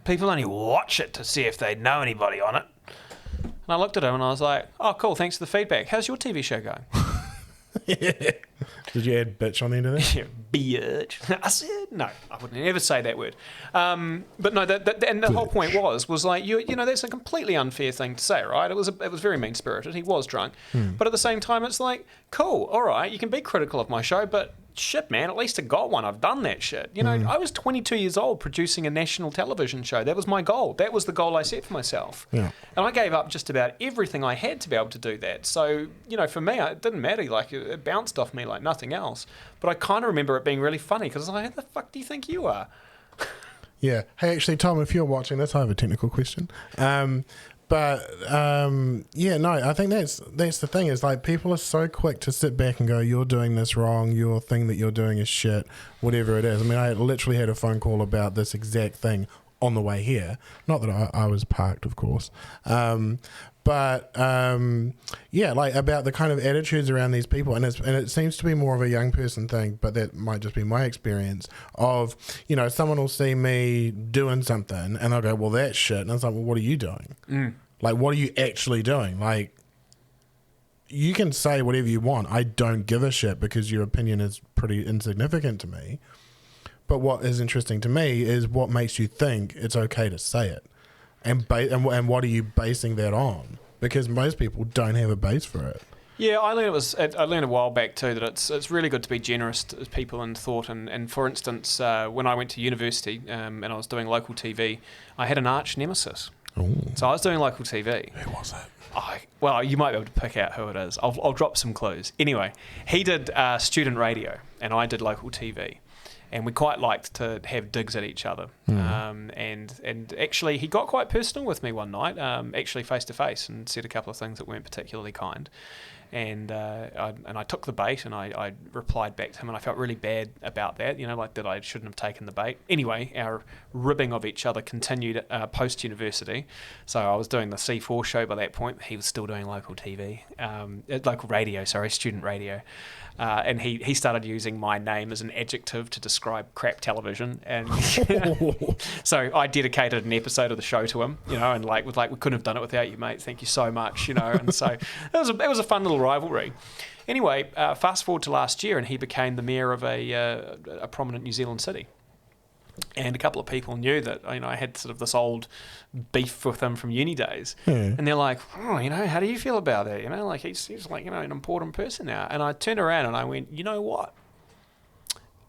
People only watch it to see if they know anybody on it. And I looked at him and I was like, oh, cool, thanks for the feedback. How's your TV show going? Yeah. Did you add bitch on the end of that? Yeah, bitch. I said, no, I wouldn't ever say that word. But no, and the whole point was like, you know, that's a completely unfair thing to say, right? It was very mean-spirited. He was drunk. But at the same time, it's like, cool, all right, you can be critical of my show, but shit, man, at least I got one. I've done that shit. You know, I was 22 years old producing a national television show. That was my goal. That was the goal I set for myself. Yeah. And I gave up just about everything I had to be able to do that. So, you know, for me, it didn't matter. Like, it bounced off me like nothing else. But I kind of remember it being really funny because I was like, who the fuck do you think you are? Yeah. Hey, actually, Tom, if you're watching this, I have a technical question. Yeah, no, I think that's the thing is like people are so quick to sit back and go, you're doing this wrong, your thing that you're doing is shit, whatever it is. I mean, I literally had a phone call about this exact thing on the way here. Not that I was parked, of course. Yeah, like about the kind of attitudes around these people, and it seems to be more of a young person thing, but that might just be my experience of, you know, someone will see me doing something and they'll go, well, that's shit, and I was like, well, what are you doing? Like, what are you actually doing? Like, you can say whatever you want. I don't give a shit because your opinion is pretty insignificant to me. But what is interesting to me is what makes you think it's okay to say it. And what are you basing that on? Because most people don't have a base for it. Yeah, I learned a while back too that it's really good to be generous to people in thought. And for instance, when I went to university and I was doing local TV, I had an arch nemesis. Ooh. So I was doing local TV. Who was it? Well, you might be able to pick out who it is. I'll drop some clues. Anyway, he did student radio and I did local TV. And we quite liked to have digs at each other. And actually, he got quite personal with me one night, actually face to face, and said a couple of things that weren't particularly kind. And I took the bait, and I replied back to him, and I felt really bad about that, like that I shouldn't have taken the bait. Anyway, our ribbing of each other continued post-university. So I was doing the C4 show by that point. He was still doing local TV, local radio, student radio. And he started using my name as an adjective to describe crap television, and so I dedicated an episode of the show to him, and we couldn't have done it without you, mate. Thank you so much, and so it was a fun little rivalry. Anyway, fast forward to last year, and he became the mayor of a prominent New Zealand city. And a couple of people knew that, I had sort of this old beef with him from uni days. And they're like, oh, how do you feel about that? He's like, an important person now. And I turned around and I went, you know what?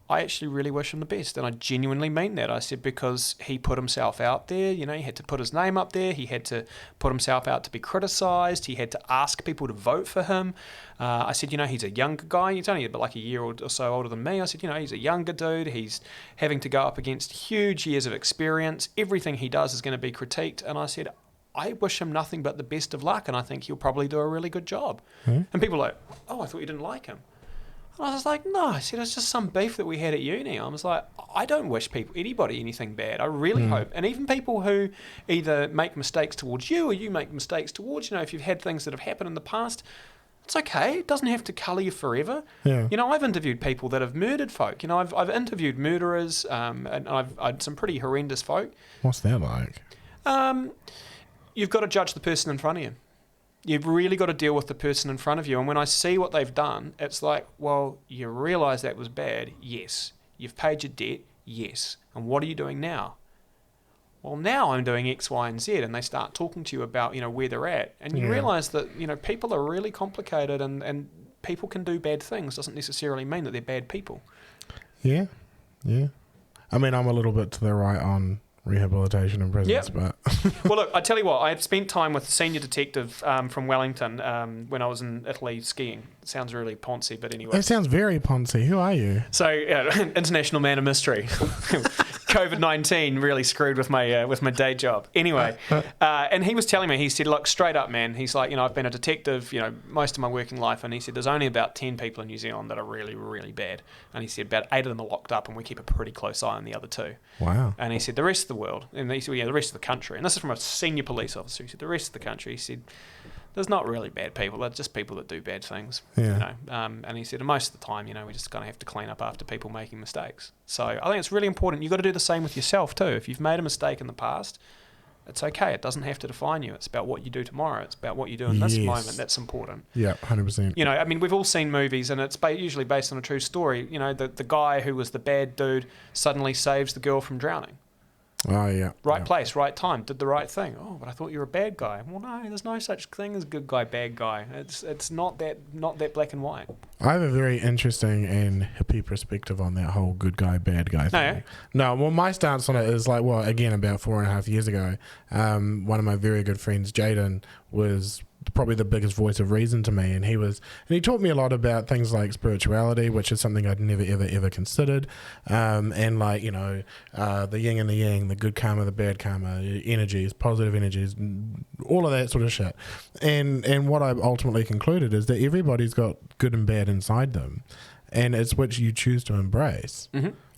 I actually really wish him the best. And I genuinely mean that. I said, because he put himself out there, he had to put his name up there. He had to put himself out to be criticised. He had to ask people to vote for him. I said, he's a younger guy. He's only like a year or so older than me. I said, he's a younger dude. He's having to go up against huge years of experience. Everything he does is going to be critiqued. And I said, I wish him nothing but the best of luck. And I think he'll probably do a really good job. And people were like, oh, I thought you didn't like him. And I was like, no, I said, it's just some beef that we had at uni. I was like, I don't wish anybody anything bad. I really hope. And even people who either make mistakes towards you or you make mistakes towards, if you've had things that have happened in the past, it's okay. It doesn't have to colour you forever. Yeah. I've interviewed people that have murdered folk. I've interviewed murderers, and I've some pretty horrendous folk. What's that like? You've got to judge the person in front of you. You've really got to deal with the person in front of you. And when I see what they've done, it's like, well, you realise that was bad? Yes. You've paid your debt? Yes. And what are you doing now? Well, now I'm doing X, Y, and Z. And they start talking to you about, where they're at. And you realise that, people are really complicated and people can do bad things. Doesn't necessarily mean that they're bad people. Yeah. Yeah. I mean, I'm a little bit to the right on rehabilitation and prisons, but well, look, I tell you what, I had spent time with a senior detective from Wellington when I was in Italy skiing. It sounds really poncy, but anyway. It sounds very poncy. Who are you? So, international man of mystery. COVID-19 really screwed with my day job. Anyway, and he was telling me, he said, look, straight up, man, he's like, I've been a detective, most of my working life, and he said, there's only about 10 people in New Zealand that are really, really bad. And he said, about 8 of them are locked up, and we keep a pretty close eye on the other 2. Wow. And he said, the rest of the world, and he said, the rest of the country, and this is from a senior police officer, he said, the rest of the country, he said, there's not really bad people. They're just people that do bad things. Yeah. And he said, most of the time, we just kind of have to clean up after people making mistakes. So I think it's really important. You've got to do the same with yourself too. If you've made a mistake in the past, it's okay. It doesn't have to define you. It's about what you do tomorrow. It's about what you do in this moment. That's important. Yeah, 100%. We've all seen movies, and it's usually based on a true story. The guy who was the bad dude suddenly saves the girl from drowning. Oh, yeah. Right place, right time, did the right thing. Oh, but I thought you were a bad guy. Well, no, there's no such thing as good guy, bad guy. It's not that black and white. I have a very interesting and hippie perspective on that whole good guy, bad guy thing. Oh, yeah? No, well, my stance on it is like, well, again, about 4.5 years ago, one of my very good friends, Jaden, was probably the biggest voice of reason to me, and he taught me a lot about things like spirituality, which is something I'd never ever considered, and like the yin and the yang, the good karma, the bad karma, energies, positive energies, all of that sort of shit. And what I've ultimately concluded is that everybody's got good and bad inside them, and it's which you choose to embrace.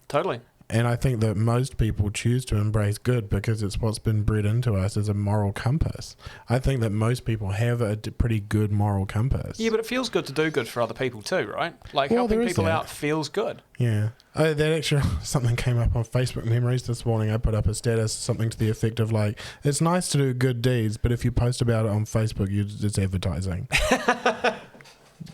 Totally. And I think that most people choose to embrace good because it's what's been bred into us as a moral compass. I think that most people have a pretty good moral compass. Yeah, but it feels good to do good for other people too, right? Like helping people out feels good. Yeah. That actually, something came up on Facebook Memories this morning. I put up a status, something to the effect of like, it's nice to do good deeds, but if you post about it on Facebook, it's advertising.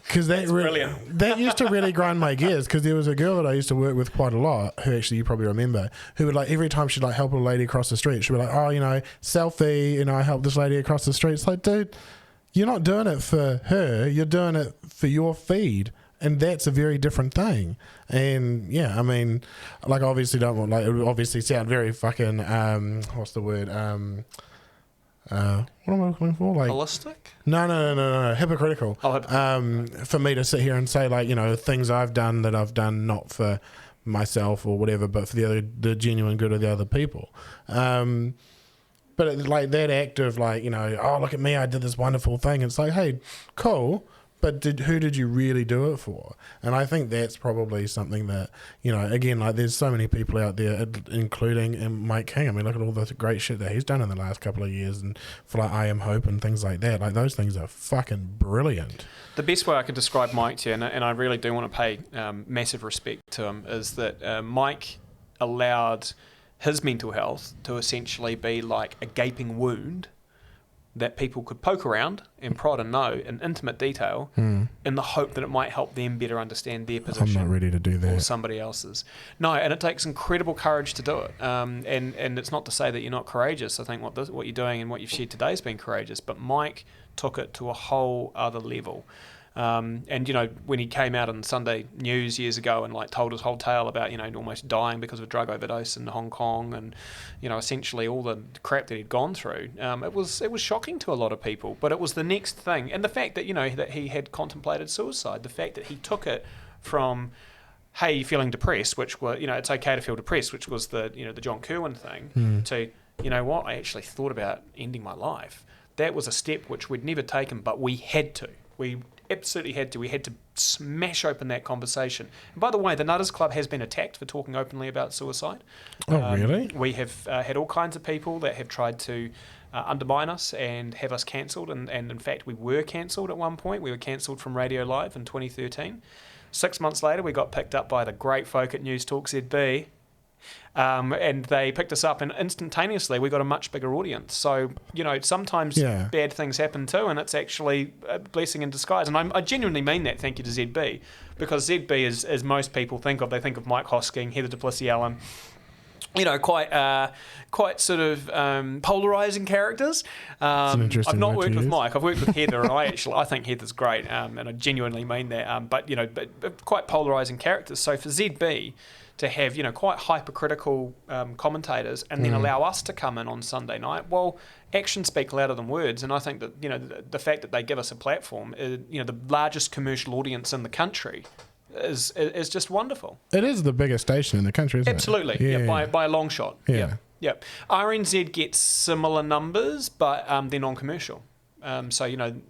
Because that used to really grind my gears, because there was a girl that I used to work with quite a lot, who actually you probably remember, who would like every time she'd like help a lady across the street, she'd be like, oh, selfie, I helped this lady across the street. It's like, dude, you're not doing it for her, you're doing it for your feed, and that's a very different thing. And yeah, I mean, like obviously don't want, like it would obviously sound very fucking what's the word, what am I looking for? Like holistic? No. Hypocritical. Oh, for me to sit here and say like, things I've done that I've done not for myself or whatever, but for the genuine good of the other people. But like that act of like, oh, look at me, I did this wonderful thing. It's like, hey, cool. but who did you really do it for? And I think that's probably something that, again, like there's so many people out there, including Mike King. I mean, look at all the great shit that he's done in the last couple of years, and for like I Am Hope and things like that. Like those things are fucking brilliant. The best way I could describe Mike to you, and I really do want to pay massive respect to him, is that Mike allowed his mental health to essentially be like a gaping wound that people could poke around and prod and know in intimate detail in the hope that it might help them better understand their position. I'm not ready to do that. Or somebody else's. No, and it takes incredible courage to do it. And it's not to say that you're not courageous. I think what you're doing and what you've shared today has been courageous, but Mike took it to a whole other level. And when he came out on Sunday News years ago and like told his whole tale about almost dying because of a drug overdose in Hong Kong, and essentially all the crap that he'd gone through, it was shocking to a lot of people. But it was the next thing, and the fact that that he had contemplated suicide, the fact that he took it from, hey, you're feeling depressed, which were it's okay to feel depressed, which was the the John Kirwan thing, to what, I actually thought about ending my life. That was a step which we'd never taken, but we had to. We absolutely had to. We had to smash open that conversation. And by the way, the Nutters Club has been attacked for talking openly about suicide. Oh, really? We have had all kinds of people that have tried to undermine us and have us cancelled. And in fact, we were cancelled at one point. We were cancelled from Radio Live in 2013. 6 months later, we got picked up by the great folk at News Talk ZB. And they picked us up, and instantaneously we got a much bigger audience. So, sometimes bad things happen too, and it's actually a blessing in disguise. And I genuinely mean that, thank you to ZB, because ZB is, as most people think of, they think of Mike Hosking, Heather Duplessis-Allen, quite sort of polarising characters. I've not worked with Mike. I've worked with Heather, and I think Heather's great, and I genuinely mean that. But quite polarising characters. So for ZB to have quite hypercritical commentators, and then allow us to come in on Sunday night, well, actions speak louder than words. And I think that the fact that they give us a platform, the largest commercial audience in the country, is just wonderful. It is the biggest station in the country, isn't Absolutely. it? Yeah, by a long shot. Yeah. Yep. RNZ gets similar numbers, but they're non-commercial. So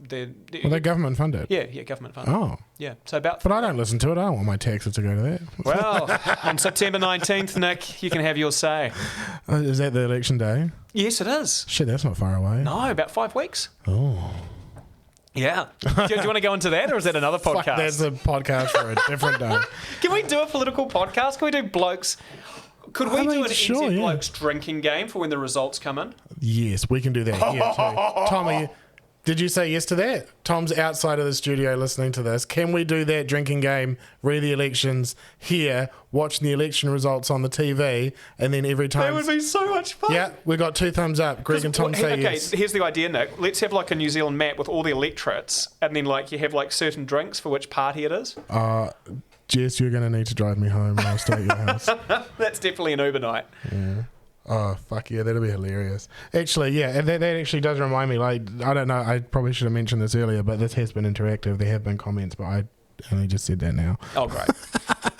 they're government funded. Yeah, government funded. Oh, yeah. So about. But I don't listen to it. I don't want my taxes to go to that. Well, on September 19th, Nick, you can have your say. Is that the election day? Yes, it is. Shit, that's not far away. No, about 5 weeks. Oh. Yeah. Do you want to go into that, or is that another podcast? Fuck, that's a podcast for a different day. Can we do a political podcast? Can we do blokes? Could we do an NZBlokes drinking game for when the results come in? Yes, we can do that here too. Tom, did you say yes to that? Tom's outside of the studio listening to this. Can we do that drinking game, read the elections here, watch the election results on the TV, and then every time... That would be so much fun. Yeah, we got 2 thumbs up. Greg and Tom say yes. Okay, here's the idea, Nick. Let's have like a New Zealand map with all the electorates, and then like you have like certain drinks for which party it is. Jess, you're going to need to drive me home and I'll stay at your house. That's definitely an Uber night. Yeah. Oh, fuck yeah, that'll be hilarious. Actually, yeah, and that actually does remind me, like, I don't know, I probably should have mentioned this earlier, but this has been interactive. There have been comments, but I only just said that now. Oh, great.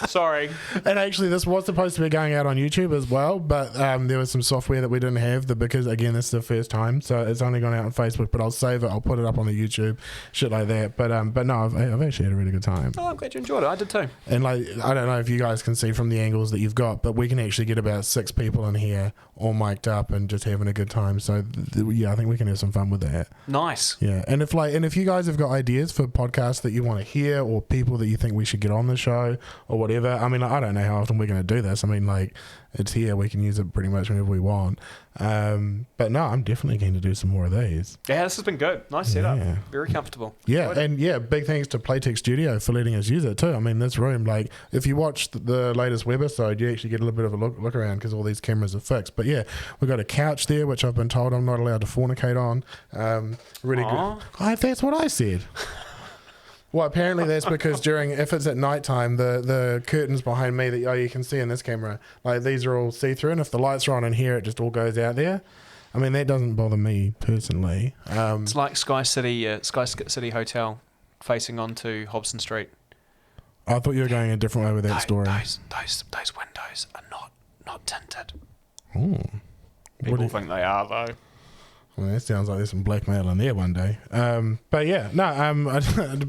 Sorry. And actually, this was supposed to be going out on YouTube as well, but there was some software that we didn't have, because, again, this is the first time, so it's only gone out on Facebook, but I'll save it, I'll put it up on the YouTube, shit like that. But no, I've actually had a really good time. Oh, I'm glad you enjoyed it. I did too. And, like, I don't know if you guys can see from the angles that you've got, but we can actually get about 6 people in here all mic'd up and just having a good time. So, yeah, I think we can have some fun with that. Nice. Yeah, and if you guys have got ideas for podcasts that you want to hear, or people that you think we should get on the show or whatever, I mean, I don't know how often we're going to do this. I mean, like, it's here, we can use it pretty much whenever we want. But no, I'm definitely keen to do some more of these. Yeah, this has been good. Nice setup. Very comfortable. Yeah, and yeah, big thanks to Playtech Studio for letting us use it too. I mean, this room, like, if you watch the latest webisode, you actually get a little bit of a look around because all these cameras are fixed. But yeah, we've got a couch there, which I've been told I'm not allowed to fornicate on. Really good. That's what I said. Well, apparently that's because if it's at nighttime, the curtains behind me that you can see in this camera, like, these are all see-through, and if the lights are on in here, it just all goes out there. I mean, that doesn't bother me personally. It's like Sky City Hotel facing onto Hobson Street. I thought you were going a different way with that story. Those windows are not tinted. Oh. People think they are, though. Well, that sounds like there's some blackmail in there one day. But yeah, no,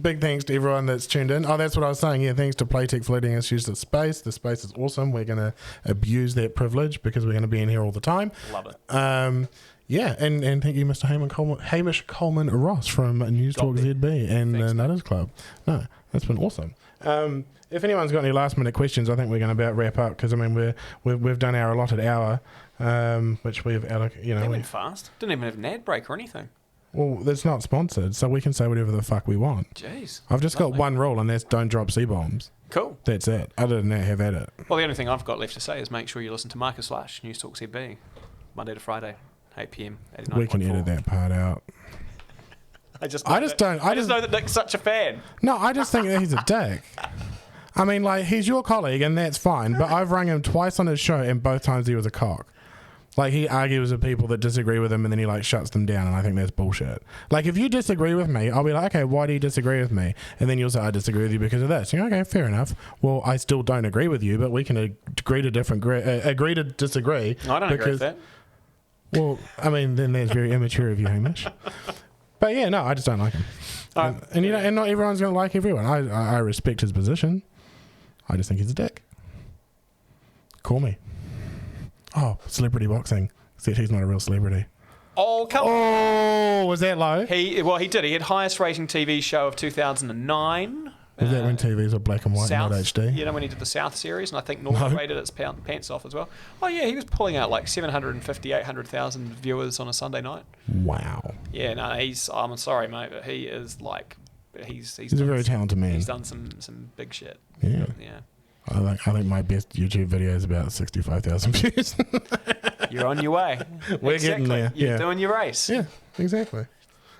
big thanks to everyone that's tuned in. Oh, that's what I was saying. Yeah, thanks to Playtech for letting us use the space. The space is awesome. We're going to abuse that privilege because we're going to be in here all the time. Love it. Yeah, and thank you, Mr. Hamish Coleman Ross from News Talk ZB and the Nutters Club. No, that's been awesome. If anyone's got any last minute questions, I think we're going to about wrap up because I mean we've done our allotted hour. Which we've They went fast. Didn't even have an ad break or anything. Well, it's not sponsored, so we can say whatever the fuck we want. Jeez. I've just got one rule, and that's don't drop C-bombs. Cool. That's it. Other than that, have at it. Well, the only thing I've got left to say is make sure you listen to Marcus Slash, News Talk ZB, Monday to Friday, 8 p.m. 89.4. We can edit that part out. I just know that Nick's such a fan. No, I just think that he's a dick. I mean, like, he's your colleague, and that's fine, but I've rung him twice on his show, and both times he was a cock. Like, he argues with people that disagree with him and then he, like, shuts them down, and I think that's bullshit. Like, if you disagree with me, I'll be like, okay, why do you disagree with me? And then you'll say, I disagree with you because of this. Okay, fair enough. Well, I still don't agree with you, but we can agree to disagree. I don't agree with that. Well, I mean, then that's very immature of you, Hamish. But, yeah, no, I just don't like him. And not everyone's going to like everyone. I respect his position. I just think he's a dick. Call me. Oh, celebrity boxing. Except he's not a real celebrity. Oh, come on. Oh, was that low? He did. He had highest rating TV show of 2009. Was that when TVs were black and white, South, not HD? You know, when he did the South series, and I think North rated its pants off as well. Oh, yeah, he was pulling out like 750, 800,000 viewers on a Sunday night. Wow. Yeah, no, I'm sorry, mate, but he is like... He's a very talented man. He's done some big shit. Yeah. Yeah. I think my best YouTube video is about 65,000 views. You're on your way. We're getting there. You're doing your race. Yeah, exactly.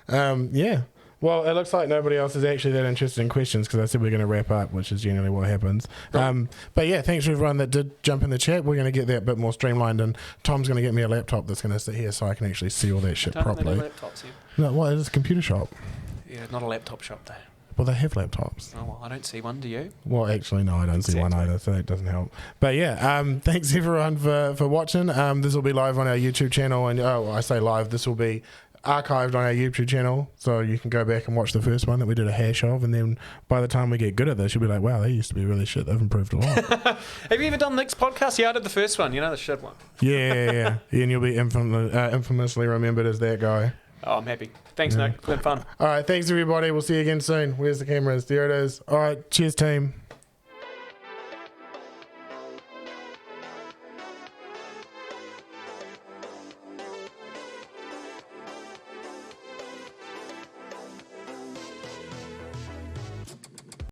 Yeah. Well, it looks like nobody else is actually that interested in questions because I said we're going to wrap up, which is generally what happens. Right. But yeah, thanks to everyone that did jump in the chat. We're going to get that a bit more streamlined, and Tom's going to get me a laptop that's going to sit here so I can actually see all that shit properly. Laptops here. No, what is this? A computer shop? Yeah, not a laptop shop though. Well, they have laptops. Oh, well, I don't see one, do you? Well, actually, no, I don't see one either, so that doesn't help. But yeah, thanks everyone for watching. This will be live on our YouTube channel, and I say live, this will be archived on our YouTube channel, so you can go back and watch the first one that we did a hash of, and then by the time we get good at this, you'll be like, wow, they used to be really shit. They've improved a lot. Have you ever done Nick's podcast? Yeah, I did the first one. You know, the shit one. Yeah. And you'll be infamously remembered as that guy. Oh, I'm happy. Thanks, Nick. It's been fun. All right, thanks everybody. We'll see you again soon. Where's the cameras? There it is. All right, cheers team.